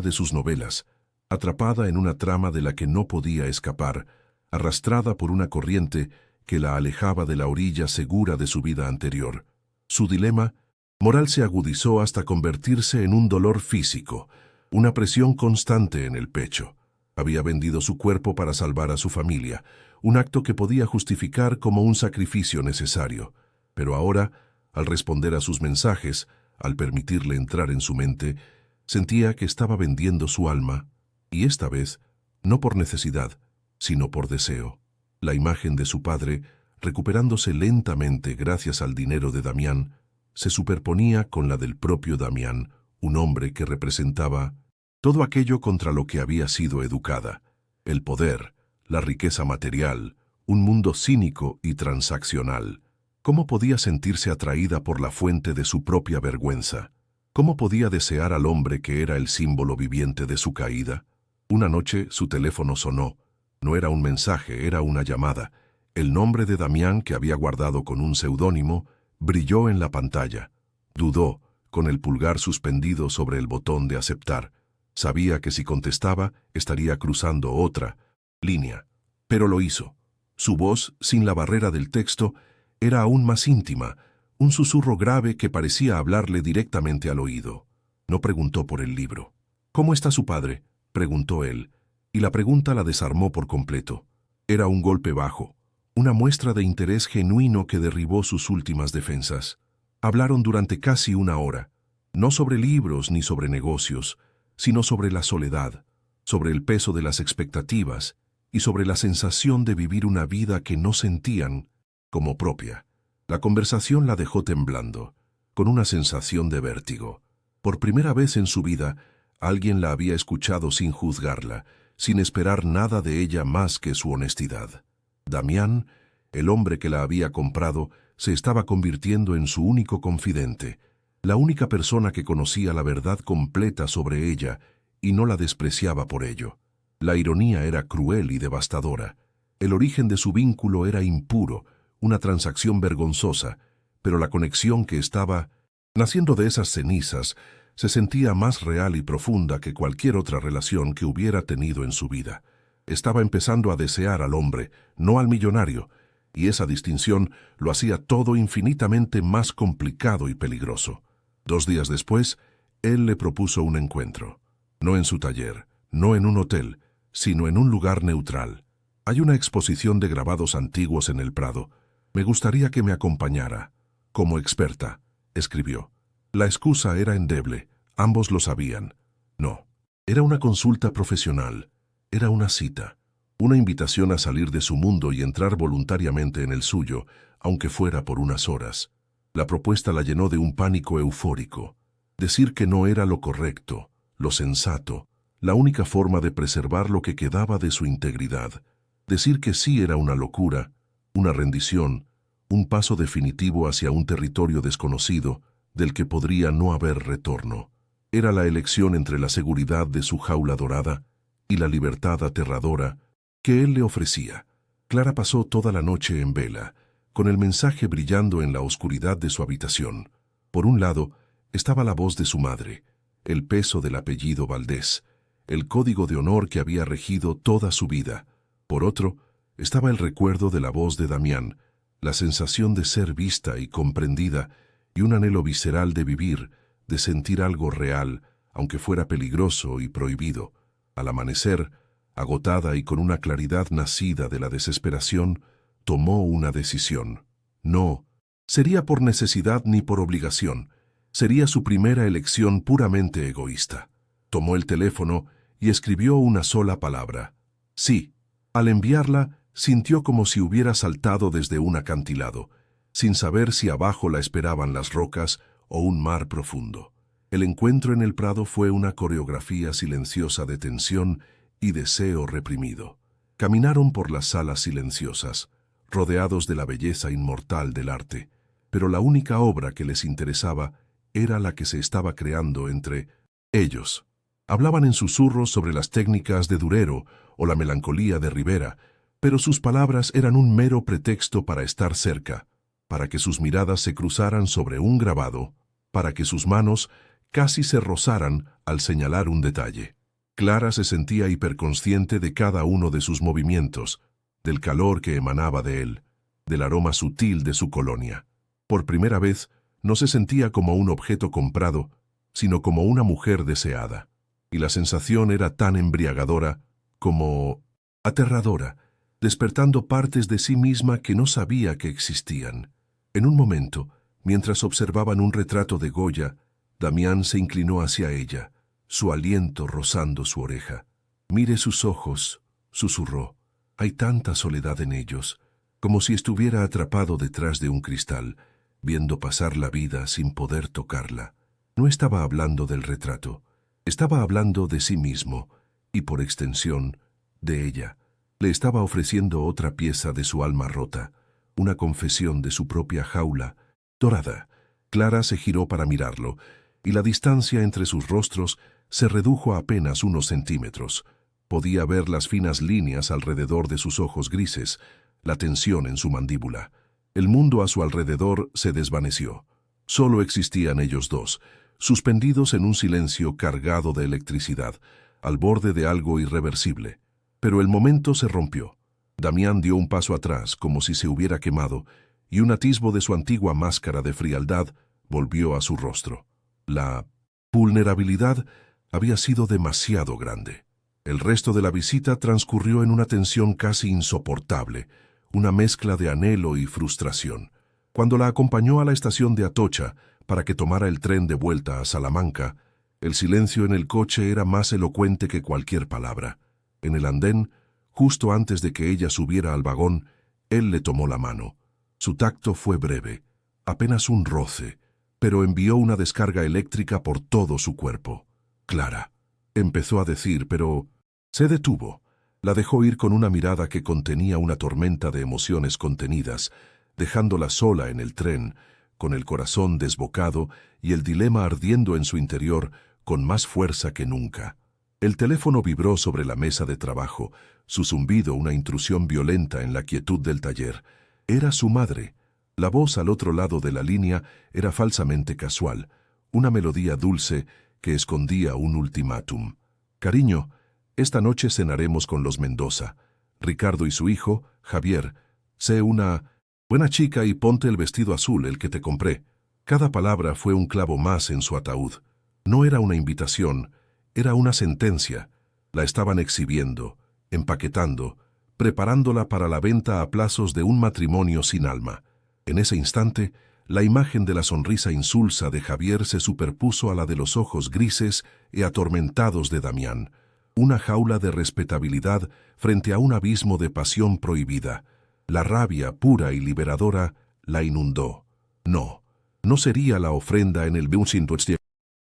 de sus novelas, atrapada en una trama de la que no podía escapar, arrastrada por una corriente que la alejaba de la orilla segura de su vida anterior. Su dilema moral se agudizó hasta convertirse en un dolor físico, una presión constante en el pecho. Había vendido su cuerpo para salvar a su familia, un acto que podía justificar como un sacrificio necesario. Pero ahora, al responder a sus mensajes, al permitirle entrar en su mente, sentía que estaba vendiendo su alma, y esta vez, no por necesidad, sino por deseo. La imagen de su padre, recuperándose lentamente gracias al dinero de Damián, se superponía con la del propio Damián, un hombre que representaba todo aquello contra lo que había sido educada: el poder, la riqueza material, un mundo cínico y transaccional. ¿Cómo podía sentirse atraída por la fuente de su propia vergüenza? ¿Cómo podía desear al hombre que era el símbolo viviente de su caída? Una noche su teléfono sonó. No era un mensaje, era una llamada. El nombre de Damián, que había guardado con un seudónimo, brilló en la pantalla. Dudó, con el pulgar suspendido sobre el botón de aceptar. Sabía que si contestaba, estaría cruzando otra línea. Pero lo hizo. Su voz, sin la barrera del texto, era aún más íntima, un susurro grave que parecía hablarle directamente al oído. No preguntó por el libro. «¿Cómo está su padre?», preguntó él, y la pregunta la desarmó por completo. Era un golpe bajo, una muestra de interés genuino que derribó sus últimas defensas. Hablaron durante casi una hora, no sobre libros ni sobre negocios, sino sobre la soledad, sobre el peso de las expectativas y sobre la sensación de vivir una vida que no sentían como propia. La conversación la dejó temblando, con una sensación de vértigo. Por primera vez en su vida, alguien la había escuchado sin juzgarla, sin esperar nada de ella más que su honestidad. Damián, el hombre que la había comprado, se estaba convirtiendo en su único confidente, la única persona que conocía la verdad completa sobre ella y no la despreciaba por ello. La ironía era cruel y devastadora. El origen de su vínculo era impuro, una transacción vergonzosa, pero la conexión que estaba naciendo de esas cenizas se sentía más real y profunda que cualquier otra relación que hubiera tenido en su vida. Estaba empezando a desear al hombre, no al millonario, y esa distinción lo hacía todo infinitamente más complicado y peligroso. 2 días después, él le propuso un encuentro. No en su taller, no en un hotel, sino en un lugar neutral. «Hay una exposición de grabados antiguos en el Prado. Me gustaría que me acompañara. Como experta», escribió. La excusa era endeble, ambos lo sabían. No, era una consulta profesional, era una cita, una invitación a salir de su mundo y entrar voluntariamente en el suyo, aunque fuera por unas horas. La propuesta la llenó de un pánico eufórico. Decir que no era lo correcto, lo sensato, la única forma de preservar lo que quedaba de su integridad. Decir que sí era una locura, una rendición, un paso definitivo hacia un territorio desconocido del que podría no haber retorno. Era la elección entre la seguridad de su jaula dorada y la libertad aterradora que él le ofrecía. Clara pasó toda la noche en vela, con el mensaje brillando en la oscuridad de su habitación. Por un lado, estaba la voz de su madre, el peso del apellido Valdés, el código de honor que había regido toda su vida. Por otro, estaba el recuerdo de la voz de Damián, la sensación de ser vista y comprendida, y un anhelo visceral de vivir, de sentir algo real, aunque fuera peligroso y prohibido. Al amanecer, agotada y con una claridad nacida de la desesperación, tomó una decisión. No, sería por necesidad ni por obligación. Sería su primera elección puramente egoísta. Tomó el teléfono y escribió una sola palabra. Sí. Al enviarla, sintió como si hubiera saltado desde un acantilado, sin saber si abajo la esperaban las rocas o un mar profundo. El encuentro en el prado fue una coreografía silenciosa de tensión y deseo reprimido. Caminaron por las salas silenciosas, rodeados de la belleza inmortal del arte, pero la única obra que les interesaba era la que se estaba creando entre ellos. Hablaban en susurros sobre las técnicas de Durero o la melancolía de Rivera, pero sus palabras eran un mero pretexto para estar cerca, para que sus miradas se cruzaran sobre un grabado, para que sus manos casi se rozaran al señalar un detalle. Clara se sentía hiperconsciente de cada uno de sus movimientos, del calor que emanaba de él, del aroma sutil de su colonia. Por primera vez, no se sentía como un objeto comprado, sino como una mujer deseada. Y la sensación era tan embriagadora como aterradora, despertando partes de sí misma que no sabía que existían. En un momento, mientras observaban un retrato de Goya, Damián se inclinó hacia ella, su aliento rozando su oreja. «Mire sus ojos», susurró. «Hay tanta soledad en ellos, como si estuviera atrapado detrás de un cristal, viendo pasar la vida sin poder tocarla». No estaba hablando del retrato, estaba hablando de sí mismo, y por extensión, de ella. Le estaba ofreciendo otra pieza de su alma rota, una confesión de su propia jaula, dorada. Clara se giró para mirarlo, y la distancia entre sus rostros se redujo a apenas unos centímetros. Podía ver las finas líneas alrededor de sus ojos grises, la tensión en su mandíbula. El mundo a su alrededor se desvaneció. Solo existían ellos dos, suspendidos en un silencio cargado de electricidad, al borde de algo irreversible. Pero el momento se rompió. Damián dio un paso atrás, como si se hubiera quemado, y un atisbo de su antigua máscara de frialdad volvió a su rostro. La vulnerabilidad había sido demasiado grande. El resto de la visita transcurrió en una tensión casi insoportable, una mezcla de anhelo y frustración. Cuando la acompañó a la estación de Atocha para que tomara el tren de vuelta a Salamanca, el silencio en el coche era más elocuente que cualquier palabra. En el andén, justo antes de que ella subiera al vagón, él le tomó la mano. Su tacto fue breve, apenas un roce, pero envió una descarga eléctrica por todo su cuerpo. «Clara», empezó a decir, pero se detuvo. La dejó ir con una mirada que contenía una tormenta de emociones contenidas, dejándola sola en el tren, con el corazón desbocado y el dilema ardiendo en su interior con más fuerza que nunca. El teléfono vibró sobre la mesa de trabajo, su zumbido una intrusión violenta en la quietud del taller. Era su madre. La voz al otro lado de la línea era falsamente casual, una melodía dulce que escondía un ultimátum. «Cariño, esta noche cenaremos con los Mendoza. Ricardo y su hijo, Javier. Sé una buena chica y ponte el vestido azul, el que te compré». Cada palabra fue un clavo más en su ataúd. No era una invitación, era una sentencia. La estaban exhibiendo, empaquetando, preparándola para la venta a plazos de un matrimonio sin alma. En ese instante, la imagen de la sonrisa insulsa de Javier se superpuso a la de los ojos grises y atormentados de Damián. Una jaula de respetabilidad frente a un abismo de pasión prohibida. La rabia pura y liberadora la inundó. No sería la ofrenda en el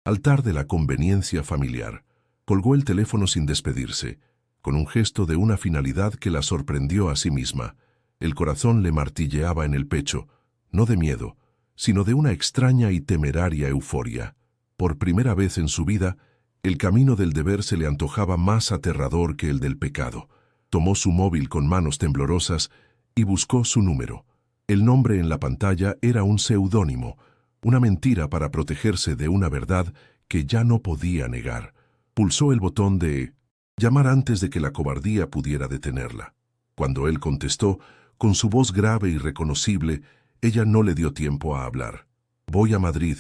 altar de la conveniencia familiar. Colgó el teléfono sin despedirse, con un gesto de una finalidad que la sorprendió a sí misma. El corazón le martilleaba en el pecho, no de miedo, sino de una extraña y temeraria euforia. Por primera vez en su vida, el camino del deber se le antojaba más aterrador que el del pecado. Tomó su móvil con manos temblorosas y buscó su número. El nombre en la pantalla era un seudónimo, una mentira para protegerse de una verdad que ya no podía negar. Pulsó el botón de llamar antes de que la cobardía pudiera detenerla. Cuando él contestó, con su voz grave y reconocible, ella no le dio tiempo a hablar. «Voy a Madrid»,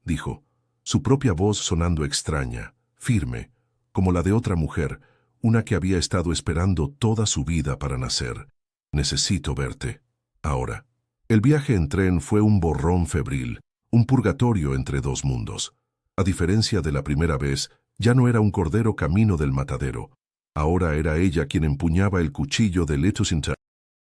dijo, su propia voz sonando extraña, firme, como la de otra mujer, una que había estado esperando toda su vida para nacer. «Necesito verte. Ahora». El viaje en tren fue un borrón febril, un purgatorio entre dos mundos. A diferencia de la primera vez, Ya no era un cordero camino del matadero. Ahora era ella quien empuñaba el cuchillo del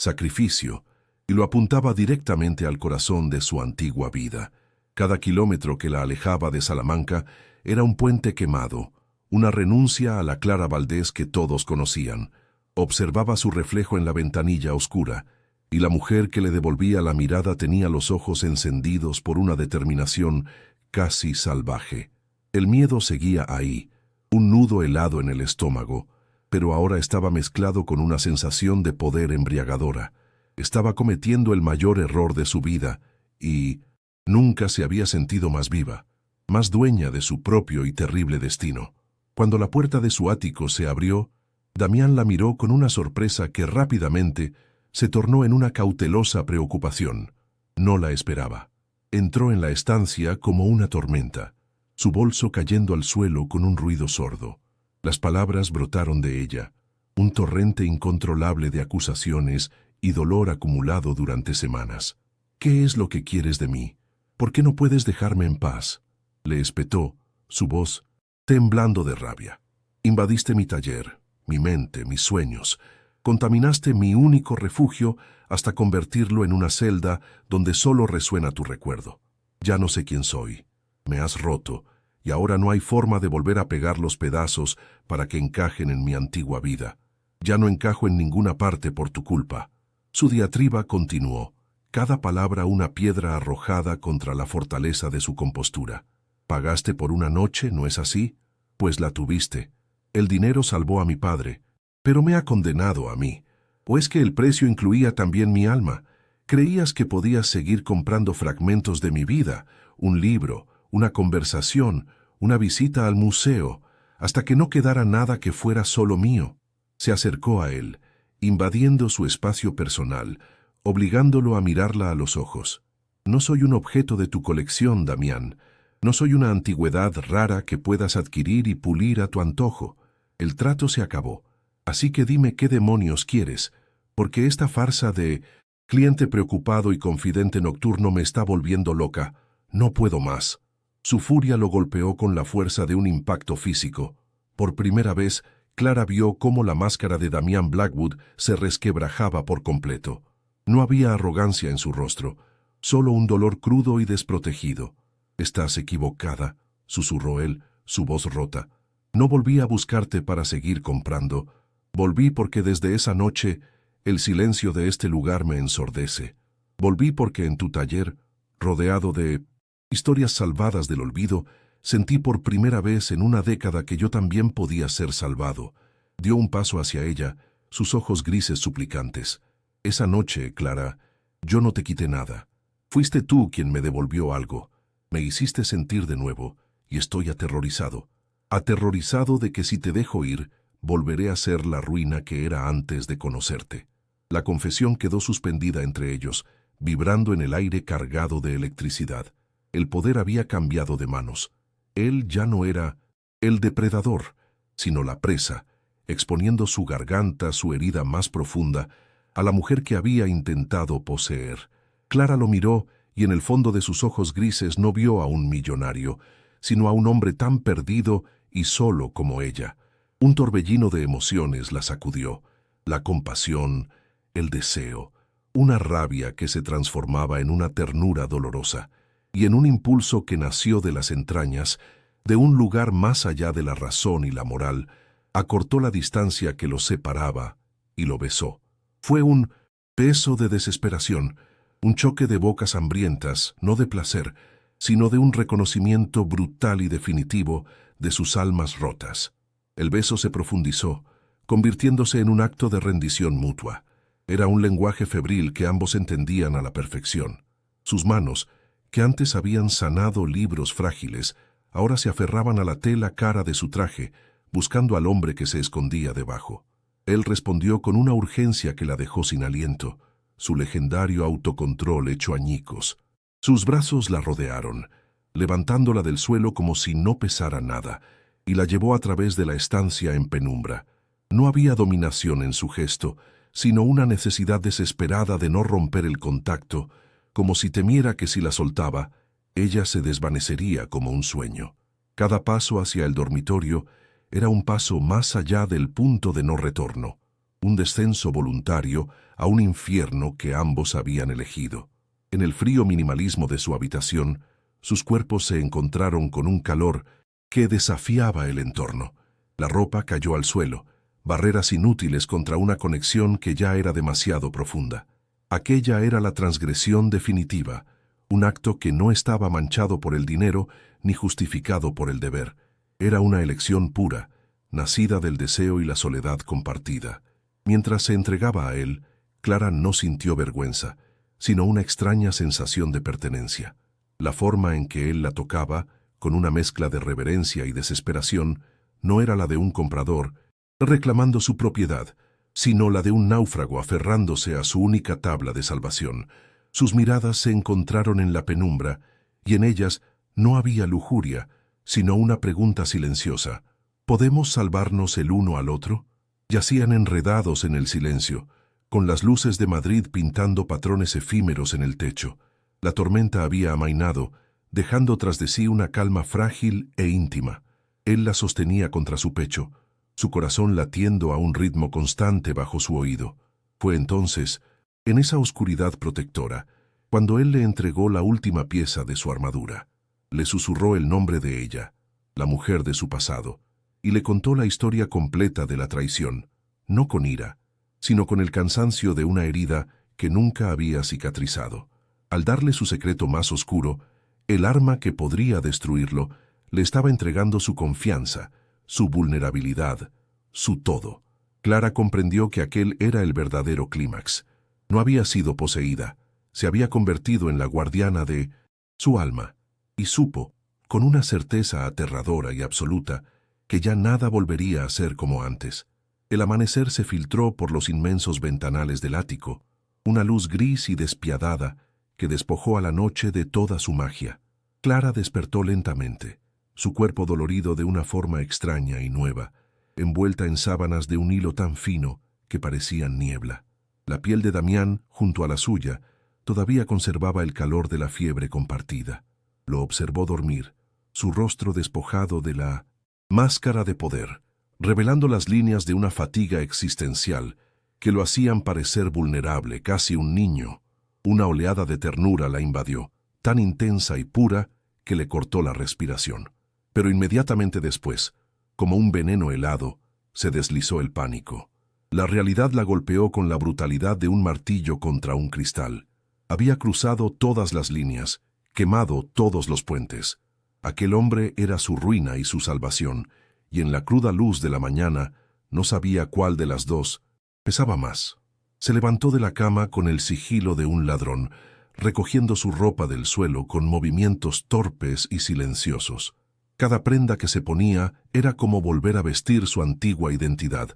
sacrificio y lo apuntaba directamente al corazón de su antigua vida. Cada kilómetro que la alejaba de Salamanca era un puente quemado, una renuncia a la Clara Valdés que todos conocían. Observaba su reflejo en la ventanilla oscura, y la mujer que le devolvía la mirada tenía los ojos encendidos por una determinación casi salvaje. El miedo seguía ahí, un nudo helado en el estómago, pero ahora estaba mezclado con una sensación de poder embriagadora. Estaba cometiendo el mayor error de su vida, y nunca se había sentido más viva, más dueña de su propio y terrible destino. Cuando la puerta de su ático se abrió, Damián la miró con una sorpresa que rápidamente se tornó en una cautelosa preocupación. No la esperaba. Entró en la estancia como una tormenta, su bolso cayendo al suelo con un ruido sordo. Las palabras brotaron de ella, un torrente incontrolable de acusaciones y dolor acumulado durante semanas. «¿Qué es lo que quieres de mí? ¿Por qué no puedes dejarme en paz?», le espetó, su voz temblando de rabia. «Invadiste mi taller, mi mente, mis sueños. Contaminaste mi único refugio hasta convertirlo en una celda donde solo resuena tu recuerdo. Ya no sé quién soy. Me has roto, y ahora no hay forma de volver a pegar los pedazos para que encajen en mi antigua vida. Ya no encajo en ninguna parte por tu culpa». Su diatriba continuó, cada palabra una piedra arrojada contra la fortaleza de su compostura. «Pagaste por una noche, ¿no es así? Pues la tuviste. El dinero salvó a mi padre, pero me ha condenado a mí. ¿O es que el precio incluía también mi alma? Creías que podías seguir comprando fragmentos de mi vida, un libro, una conversación, una visita al museo, hasta que no quedara nada que fuera solo mío». Se acercó a él, invadiendo su espacio personal, obligándolo a mirarla a los ojos. «No soy un objeto de tu colección, Damián. No soy una antigüedad rara que puedas adquirir y pulir a tu antojo. El trato se acabó. Así que dime qué demonios quieres, porque esta farsa de cliente preocupado y confidente nocturno me está volviendo loca. No puedo más». Su furia lo golpeó con la fuerza de un impacto físico. Por primera vez, Clara vio cómo la máscara de Damián Blackwood se resquebrajaba por completo. No había arrogancia en su rostro, solo un dolor crudo y desprotegido. «Estás equivocada», susurró él, su voz rota. «No volví a buscarte para seguir comprando. Volví porque desde esa noche el silencio de este lugar me ensordece. Volví porque en tu taller, rodeado de historias salvadas del olvido, sentí por primera vez en una década que yo también podía ser salvado». Dio un paso hacia ella, sus ojos grises suplicantes. «Esa noche, Clara, yo no te quité nada. Fuiste tú quien me devolvió algo. Me hiciste sentir de nuevo, y estoy aterrorizado. Aterrorizado de que si te dejo ir, volveré a ser la ruina que era antes de conocerte». La confesión quedó suspendida entre ellos, vibrando en el aire cargado de electricidad. El poder había cambiado de manos. Él ya no era el depredador, sino la presa, exponiendo su garganta, su herida más profunda, a la mujer que había intentado poseer. Clara lo miró y en el fondo de sus ojos grises no vio a un millonario, sino a un hombre tan perdido y solo como ella. Un torbellino de emociones la sacudió, la compasión, el deseo, una rabia que se transformaba en una ternura dolorosa, y en un impulso que nació de las entrañas, de un lugar más allá de la razón y la moral, acortó la distancia que los separaba y lo besó. Fue un beso de desesperación, un choque de bocas hambrientas, no de placer, sino de un reconocimiento brutal y definitivo de sus almas rotas. El beso se profundizó, convirtiéndose en un acto de rendición mutua. Era un lenguaje febril que ambos entendían a la perfección. Sus manos, que antes habían sanado libros frágiles, ahora se aferraban a la tela cara de su traje, buscando al hombre que se escondía debajo. Él respondió con una urgencia que la dejó sin aliento, su legendario autocontrol hecho añicos. Sus brazos la rodearon, levantándola del suelo como si no pesara nada, y la llevó a través de la estancia en penumbra. No había dominación en su gesto, sino una necesidad desesperada de no romper el contacto, como si temiera que si la soltaba, ella se desvanecería como un sueño. Cada paso hacia el dormitorio era un paso más allá del punto de no retorno, un descenso voluntario a un infierno que ambos habían elegido. En el frío minimalismo de su habitación, sus cuerpos se encontraron con un calor que desafiaba el entorno. La ropa cayó al suelo, barreras inútiles contra una conexión que ya era demasiado profunda. Aquella era la transgresión definitiva, un acto que no estaba manchado por el dinero ni justificado por el deber. Era una elección pura, nacida del deseo y la soledad compartida. Mientras se entregaba a él, Clara no sintió vergüenza, sino una extraña sensación de pertenencia. La forma en que él la tocaba, con una mezcla de reverencia y desesperación, no era la de un comprador reclamando su propiedad, sino la de un náufrago aferrándose a su única tabla de salvación. Sus miradas se encontraron en la penumbra, y en ellas no había lujuria, sino una pregunta silenciosa. ¿Podemos salvarnos el uno al otro? Yacían enredados en el silencio, con las luces de Madrid pintando patrones efímeros en el techo. La tormenta había amainado, dejando tras de sí una calma frágil e íntima. Él la sostenía contra su pecho, su corazón latiendo a un ritmo constante bajo su oído. Fue entonces, en esa oscuridad protectora, cuando él le entregó la última pieza de su armadura. Le susurró el nombre de ella, la mujer de su pasado, y le contó la historia completa de la traición, no con ira, sino con el cansancio de una herida que nunca había cicatrizado. Al darle su secreto más oscuro, el arma que podría destruirlo, le estaba entregando su confianza, su vulnerabilidad, su todo. Clara comprendió que aquel era el verdadero clímax. No había sido poseída, se había convertido en la guardiana de su alma, y supo, con una certeza aterradora y absoluta, que ya nada volvería a ser como antes. El amanecer se filtró por los inmensos ventanales del ático, una luz gris y despiadada que despojó a la noche de toda su magia. Clara despertó lentamente, su cuerpo dolorido de una forma extraña y nueva, envuelta en sábanas de un hilo tan fino que parecían niebla. La piel de Damián, junto a la suya, todavía conservaba el calor de la fiebre compartida. Lo observó dormir, su rostro despojado de la máscara de poder, revelando las líneas de una fatiga existencial que lo hacían parecer vulnerable, casi un niño. Una oleada de ternura la invadió, tan intensa y pura que le cortó la respiración. Pero inmediatamente después, como un veneno helado, se deslizó el pánico. La realidad la golpeó con la brutalidad de un martillo contra un cristal. Había cruzado todas las líneas, quemado todos los puentes. Aquel hombre era su ruina y su salvación, y en la cruda luz de la mañana no sabía cuál de las dos pesaba más. Se levantó de la cama con el sigilo de un ladrón, recogiendo su ropa del suelo con movimientos torpes y silenciosos. Cada prenda que se ponía era como volver a vestir su antigua identidad,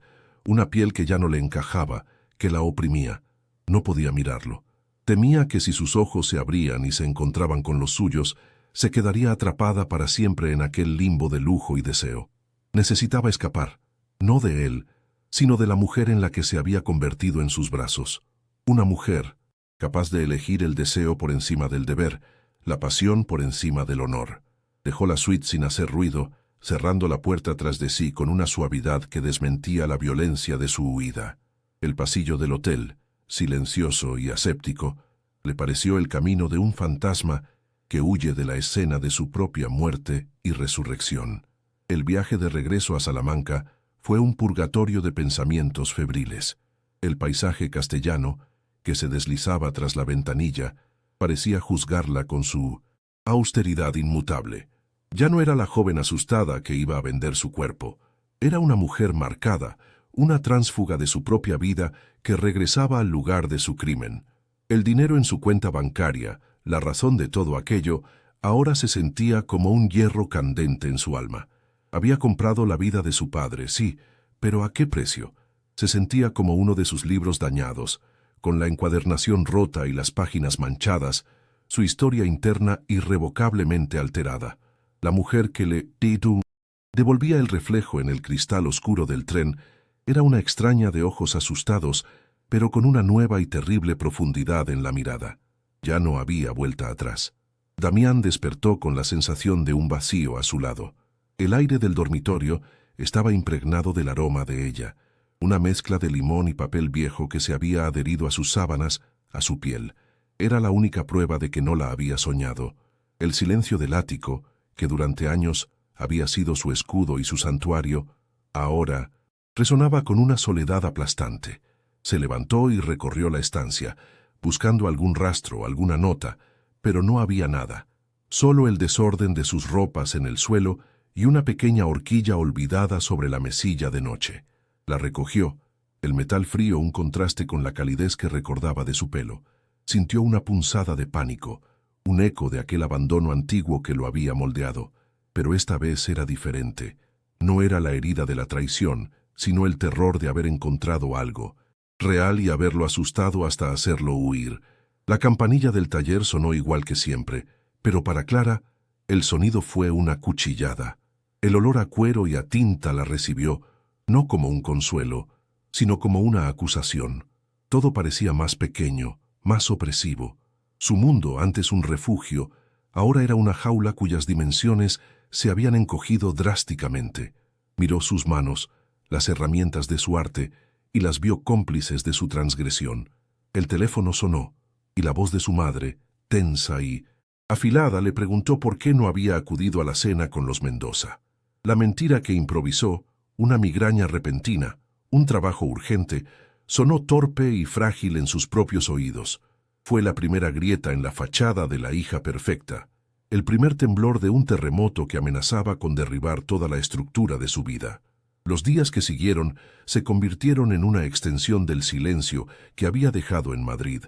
una piel que ya no le encajaba, que la oprimía. No podía mirarlo. Temía que si sus ojos se abrían y se encontraban con los suyos, se quedaría atrapada para siempre en aquel limbo de lujo y deseo. Necesitaba escapar, no de él, sino de la mujer en la que se había convertido en sus brazos. Una mujer, capaz de elegir el deseo por encima del deber, la pasión por encima del honor. Dejó la suite sin hacer ruido, cerrando la puerta tras de sí con una suavidad que desmentía la violencia de su huida. El pasillo del hotel, silencioso y aséptico, le pareció el camino de un fantasma que huye de la escena de su propia muerte y resurrección. El viaje de regreso a Salamanca fue un purgatorio de pensamientos febriles. El paisaje castellano, que se deslizaba tras la ventanilla, parecía juzgarla con su austeridad inmutable. Ya no era la joven asustada que iba a vender su cuerpo. Era una mujer marcada, una tránsfuga de su propia vida que regresaba al lugar de su crimen. El dinero en su cuenta bancaria, la razón de todo aquello, ahora se sentía como un hierro candente en su alma. Había comprado la vida de su padre, sí, pero ¿a qué precio? Se sentía como uno de sus libros dañados, con la encuadernación rota y las páginas manchadas, su historia interna irrevocablemente alterada. La mujer que le devolvía el reflejo en el cristal oscuro del tren era una extraña de ojos asustados, pero con una nueva y terrible profundidad en la mirada. Ya no había vuelta atrás. Damián despertó con la sensación de un vacío a su lado. El aire del dormitorio estaba impregnado del aroma de ella, una mezcla de limón y papel viejo que se había adherido a sus sábanas, a su piel. Era la única prueba de que no la había soñado. El silencio del ático, que durante años había sido su escudo y su santuario, ahora resonaba con una soledad aplastante. Se levantó y recorrió la estancia, buscando algún rastro, alguna nota, pero no había nada. Solo el desorden de sus ropas en el suelo y una pequeña horquilla olvidada sobre la mesilla de noche. La recogió, el metal frío un contraste con la calidez que recordaba de su pelo. Sintió una punzada de pánico, un eco de aquel abandono antiguo que lo había moldeado. Pero esta vez era diferente. No era la herida de la traición, sino el terror de haber encontrado algo real y haberlo asustado hasta hacerlo huir. La campanilla del taller sonó igual que siempre, pero para Clara, el sonido fue una cuchillada. El olor a cuero y a tinta la recibió, no como un consuelo, sino como una acusación. Todo parecía más pequeño, más opresivo. Su mundo, antes un refugio, ahora era una jaula cuyas dimensiones se habían encogido drásticamente. Miró sus manos, las herramientas de su arte, y las vio cómplices de su transgresión. El teléfono sonó, y la voz de su madre, tensa y afilada, le preguntó por qué no había acudido a la cena con los Mendoza. La mentira que improvisó, una migraña repentina, un trabajo urgente, sonó torpe y frágil en sus propios oídos. Fue la primera grieta en la fachada de la hija perfecta, el primer temblor de un terremoto que amenazaba con derribar toda la estructura de su vida. Los días que siguieron se convirtieron en una extensión del silencio que había dejado en Madrid.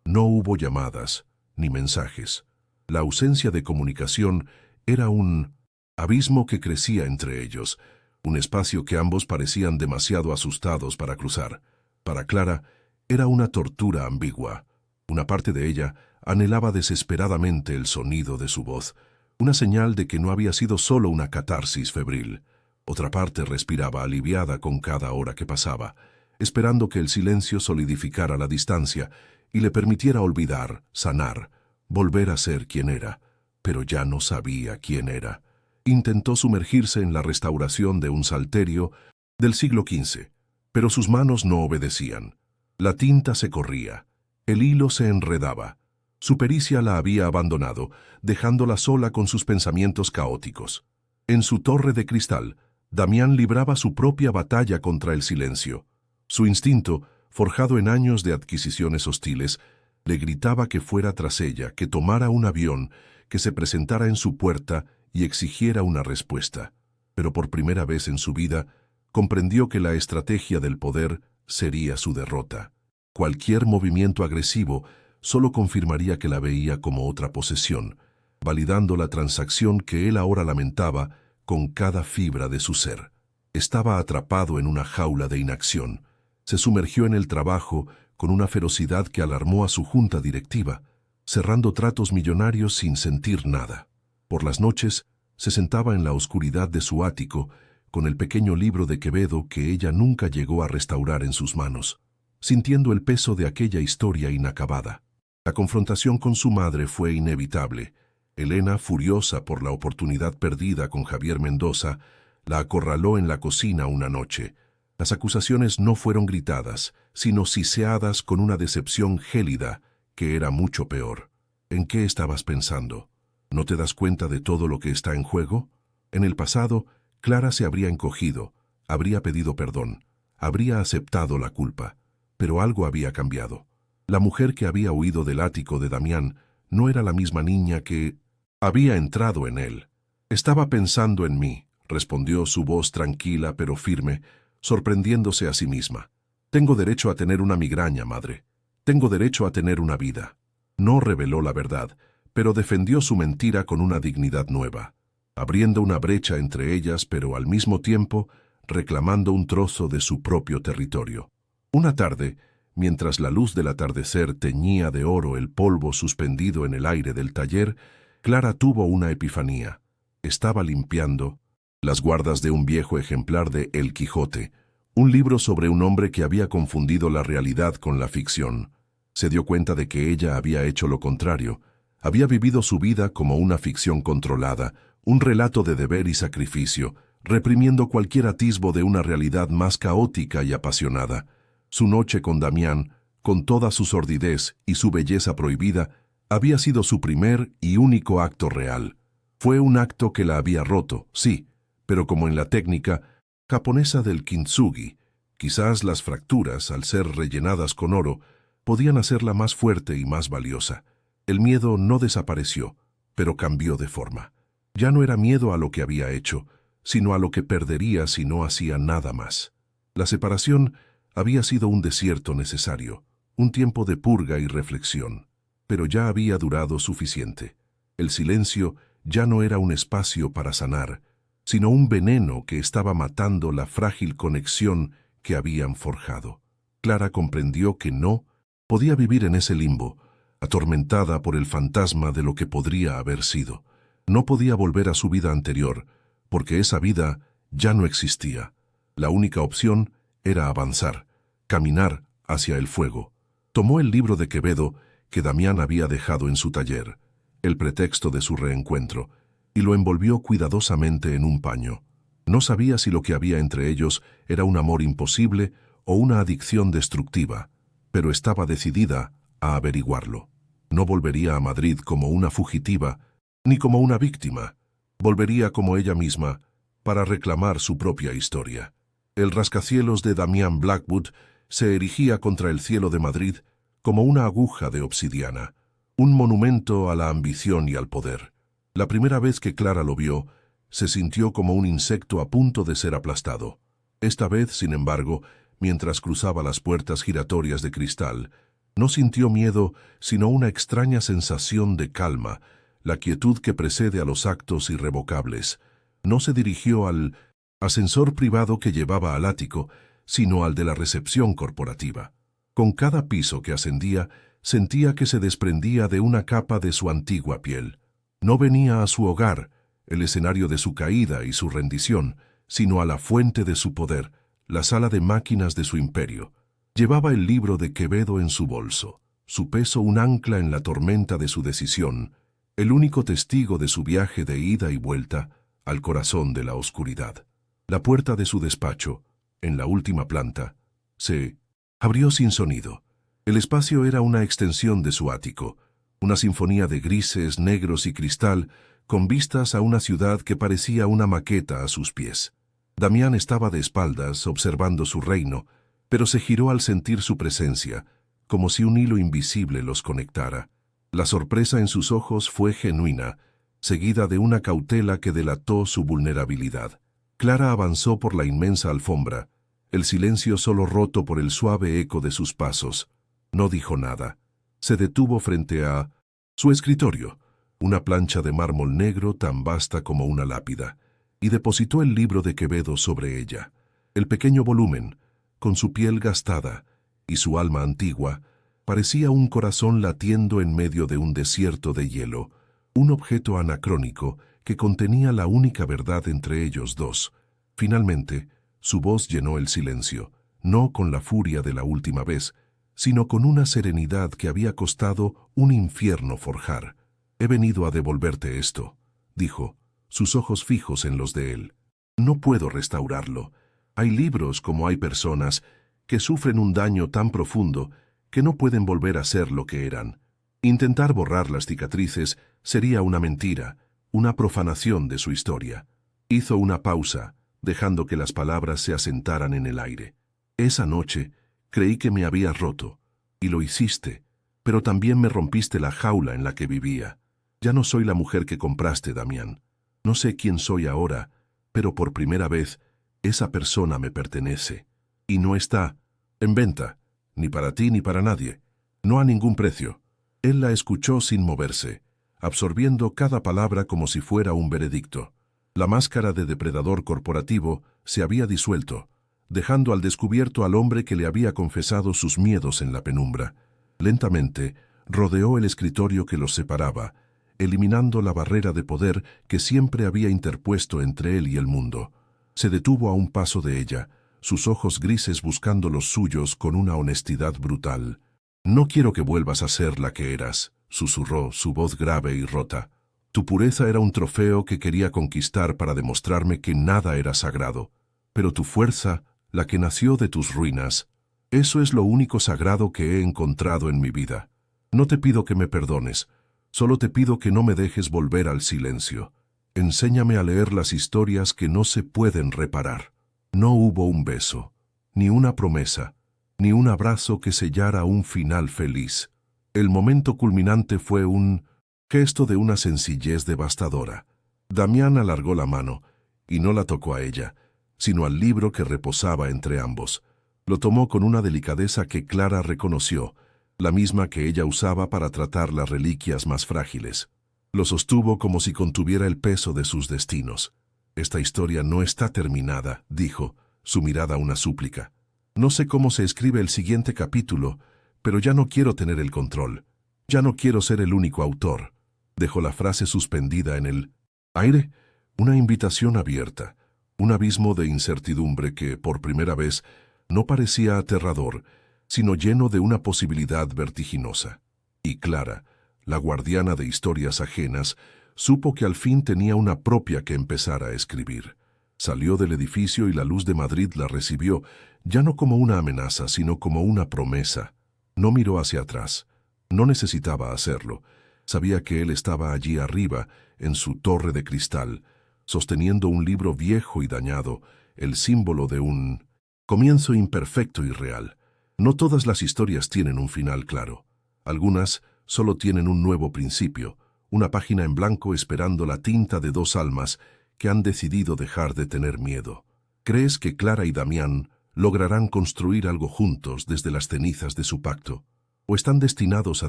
No hubo llamadas, ni mensajes. La ausencia de comunicación era un abismo que crecía entre ellos, un espacio que ambos parecían demasiado asustados para cruzar. Para Clara, era una tortura ambigua. Una parte de ella anhelaba desesperadamente el sonido de su voz, una señal de que no había sido solo una catarsis febril. Otra parte respiraba aliviada con cada hora que pasaba, esperando que el silencio solidificara la distancia y le permitiera olvidar, sanar, volver a ser quien era, pero ya no sabía quién era. Intentó sumergirse en la restauración de un salterio del siglo XV, pero sus manos no obedecían. La tinta se corría, el hilo se enredaba. Su pericia la había abandonado, dejándola sola con sus pensamientos caóticos. En su torre de cristal, Damián libraba su propia batalla contra el silencio. Su instinto, forjado en años de adquisiciones hostiles, le gritaba que fuera tras ella, que tomara un avión, que se presentara en su puerta y exigiera una respuesta. Pero por primera vez en su vida, comprendió que la estrategia del poder sería su derrota. Cualquier movimiento agresivo solo confirmaría que la veía como otra posesión, validando la transacción que él ahora lamentaba con cada fibra de su ser. Estaba atrapado en una jaula de inacción. Se sumergió en el trabajo con una ferocidad que alarmó a su junta directiva, cerrando tratos millonarios sin sentir nada. Por las noches, se sentaba en la oscuridad de su ático, con el pequeño libro de Quevedo que ella nunca llegó a restaurar en sus manos, sintiendo el peso de aquella historia inacabada. La confrontación con su madre fue inevitable. Elena, furiosa por la oportunidad perdida con Javier Mendoza, la acorraló en la cocina una noche. Las acusaciones no fueron gritadas, sino siseadas con una decepción gélida, que era mucho peor. ¿En qué estabas pensando? ¿No te das cuenta de todo lo que está en juego? En el pasado, Clara se habría encogido, habría pedido perdón, habría aceptado la culpa, pero algo había cambiado. La mujer que había huido del ático de Damián no era la misma niña que había entrado en él. Estaba pensando en mí, respondió su voz tranquila pero firme, sorprendiéndose a sí misma. Tengo derecho a tener una migraña, madre. Tengo derecho a tener una vida. No reveló la verdad, pero defendió su mentira con una dignidad nueva, abriendo una brecha entre ellas, pero al mismo tiempo reclamando un trozo de su propio territorio. Una tarde, mientras la luz del atardecer teñía de oro el polvo suspendido en el aire del taller, Clara tuvo una epifanía. Estaba limpiando las guardas de un viejo ejemplar de El Quijote, un libro sobre un hombre que había confundido la realidad con la ficción. Se dio cuenta de que ella había hecho lo contrario, Había vivido su vida como una ficción controlada, un relato de deber y sacrificio, reprimiendo cualquier atisbo de una realidad más caótica y apasionada. Su noche con Damián, con toda su sordidez y su belleza prohibida, había sido su primer y único acto real. Fue un acto que la había roto, sí, pero como en la técnica japonesa del kintsugi, quizás las fracturas, al ser rellenadas con oro, podían hacerla más fuerte y más valiosa. El miedo no desapareció, pero cambió de forma. Ya no era miedo a lo que había hecho, sino a lo que perdería si no hacía nada más. La separación había sido un desierto necesario, un tiempo de purga y reflexión, pero ya había durado suficiente. El silencio ya no era un espacio para sanar, sino un veneno que estaba matando la frágil conexión que habían forjado. Clara comprendió que no podía vivir en ese limbo, atormentada por el fantasma de lo que podría haber sido. No podía volver a su vida anterior, porque esa vida ya no existía. La única opción era avanzar, caminar hacia el fuego. Tomó el libro de Quevedo que Damián había dejado en su taller, el pretexto de su reencuentro, y lo envolvió cuidadosamente en un paño. No sabía si lo que había entre ellos era un amor imposible o una adicción destructiva, pero estaba decidida a averiguarlo. No volvería a Madrid como una fugitiva, ni como una víctima. Volvería como ella misma, para reclamar su propia historia. El rascacielos de Damián Blackwood se erigía contra el cielo de Madrid como una aguja de obsidiana, un monumento a la ambición y al poder. La primera vez que Clara lo vio, se sintió como un insecto a punto de ser aplastado. Esta vez, sin embargo, mientras cruzaba las puertas giratorias de cristal, no sintió miedo, sino una extraña sensación de calma, la quietud que precede a los actos irrevocables. No se dirigió al ascensor privado que llevaba al ático, sino al de la recepción corporativa. Con cada piso que ascendía, sentía que se desprendía de una capa de su antigua piel. No venía a su hogar, el escenario de su caída y su rendición, sino a la fuente de su poder, la sala de máquinas de su imperio. Llevaba el libro de Quevedo en su bolso, su peso un ancla en la tormenta de su decisión, el único testigo de su viaje de ida y vuelta al corazón de la oscuridad. La puerta de su despacho, en la última planta, se abrió sin sonido. El espacio era una extensión de su ático, una sinfonía de grises, negros y cristal, con vistas a una ciudad que parecía una maqueta a sus pies. Damián estaba de espaldas, observando su reino, pero se giró al sentir su presencia, como si un hilo invisible los conectara. La sorpresa en sus ojos fue genuina, seguida de una cautela que delató su vulnerabilidad. Clara avanzó por la inmensa alfombra, el silencio solo roto por el suave eco de sus pasos. No dijo nada. Se detuvo frente a su escritorio, una plancha de mármol negro tan vasta como una lápida, y depositó el libro de Quevedo sobre ella. El pequeño volumen, con su piel gastada y su alma antigua, parecía un corazón latiendo en medio de un desierto de hielo, un objeto anacrónico que contenía la única verdad entre ellos dos. Finalmente, su voz llenó el silencio, no con la furia de la última vez, sino con una serenidad que había costado un infierno forjar. «He venido a devolverte esto», dijo, sus ojos fijos en los de él. «No puedo restaurarlo. Hay libros como hay personas que sufren un daño tan profundo que no pueden volver a ser lo que eran. Intentar borrar las cicatrices sería una mentira, una profanación de su historia». Hizo una pausa, dejando que las palabras se asentaran en el aire. «Esa noche creí que me habías roto, y lo hiciste, pero también me rompiste la jaula en la que vivía. Ya no soy la mujer que compraste, Damián. No sé quién soy ahora, pero por primera vez, esa persona me pertenece. Y no está en venta, ni para ti ni para nadie. No a ningún precio». Él la escuchó sin moverse, absorbiendo cada palabra como si fuera un veredicto. La máscara de depredador corporativo se había disuelto, dejando al descubierto al hombre que le había confesado sus miedos en la penumbra. Lentamente, rodeó el escritorio que los separaba, eliminando la barrera de poder que siempre había interpuesto entre él y el mundo. Se detuvo a un paso de ella, sus ojos grises buscando los suyos con una honestidad brutal. «No quiero que vuelvas a ser la que eras», susurró, su voz grave y rota. Tu pureza era un trofeo que quería conquistar para demostrarme que nada era sagrado. Pero tu fuerza, la que nació de tus ruinas, eso es lo único sagrado que he encontrado en mi vida. No te pido que me perdones, solo te pido que no me dejes volver al silencio. Enséñame a leer las historias que no se pueden reparar. No hubo un beso, ni una promesa, ni un abrazo que sellara un final feliz. El momento culminante fue un gesto de una sencillez devastadora. Damián alargó la mano, y no la tocó a ella, sino al libro que reposaba entre ambos. Lo tomó con una delicadeza que Clara reconoció, la misma que ella usaba para tratar las reliquias más frágiles. Lo sostuvo como si contuviera el peso de sus destinos. Esta historia no está terminada, dijo, su mirada una súplica. No sé cómo se escribe el siguiente capítulo, pero ya no quiero tener el control. Ya no quiero ser el único autor. Dejó la frase suspendida en el aire, una invitación abierta, un abismo de incertidumbre que, por primera vez, no parecía aterrador, sino lleno de una posibilidad vertiginosa. Y Clara, la guardiana de historias ajenas, supo que al fin tenía una propia que empezar a escribir. Salió del edificio y la luz de Madrid la recibió, ya no como una amenaza, sino como una promesa. No miró hacia atrás. No necesitaba hacerlo. Sabía que él estaba allí arriba, en su torre de cristal, sosteniendo un libro viejo y dañado, el símbolo de un comienzo imperfecto y real. No todas las historias tienen un final claro. Algunas solo tienen un nuevo principio, una página en blanco esperando la tinta de dos almas que han decidido dejar de tener miedo. ¿Crees que Clara y Damián lograrán construir algo juntos desde las cenizas de su pacto? ¿O están destinados a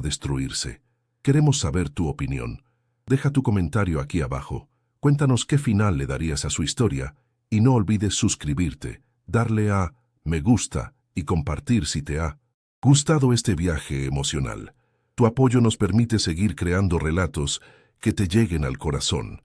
destruirse? Queremos saber tu opinión. Deja tu comentario aquí abajo. Cuéntanos qué final le darías a su historia y no olvides suscribirte, darle a me gusta y compartir si te ha gustado este viaje emocional. Tu apoyo nos permite seguir creando relatos que te lleguen al corazón.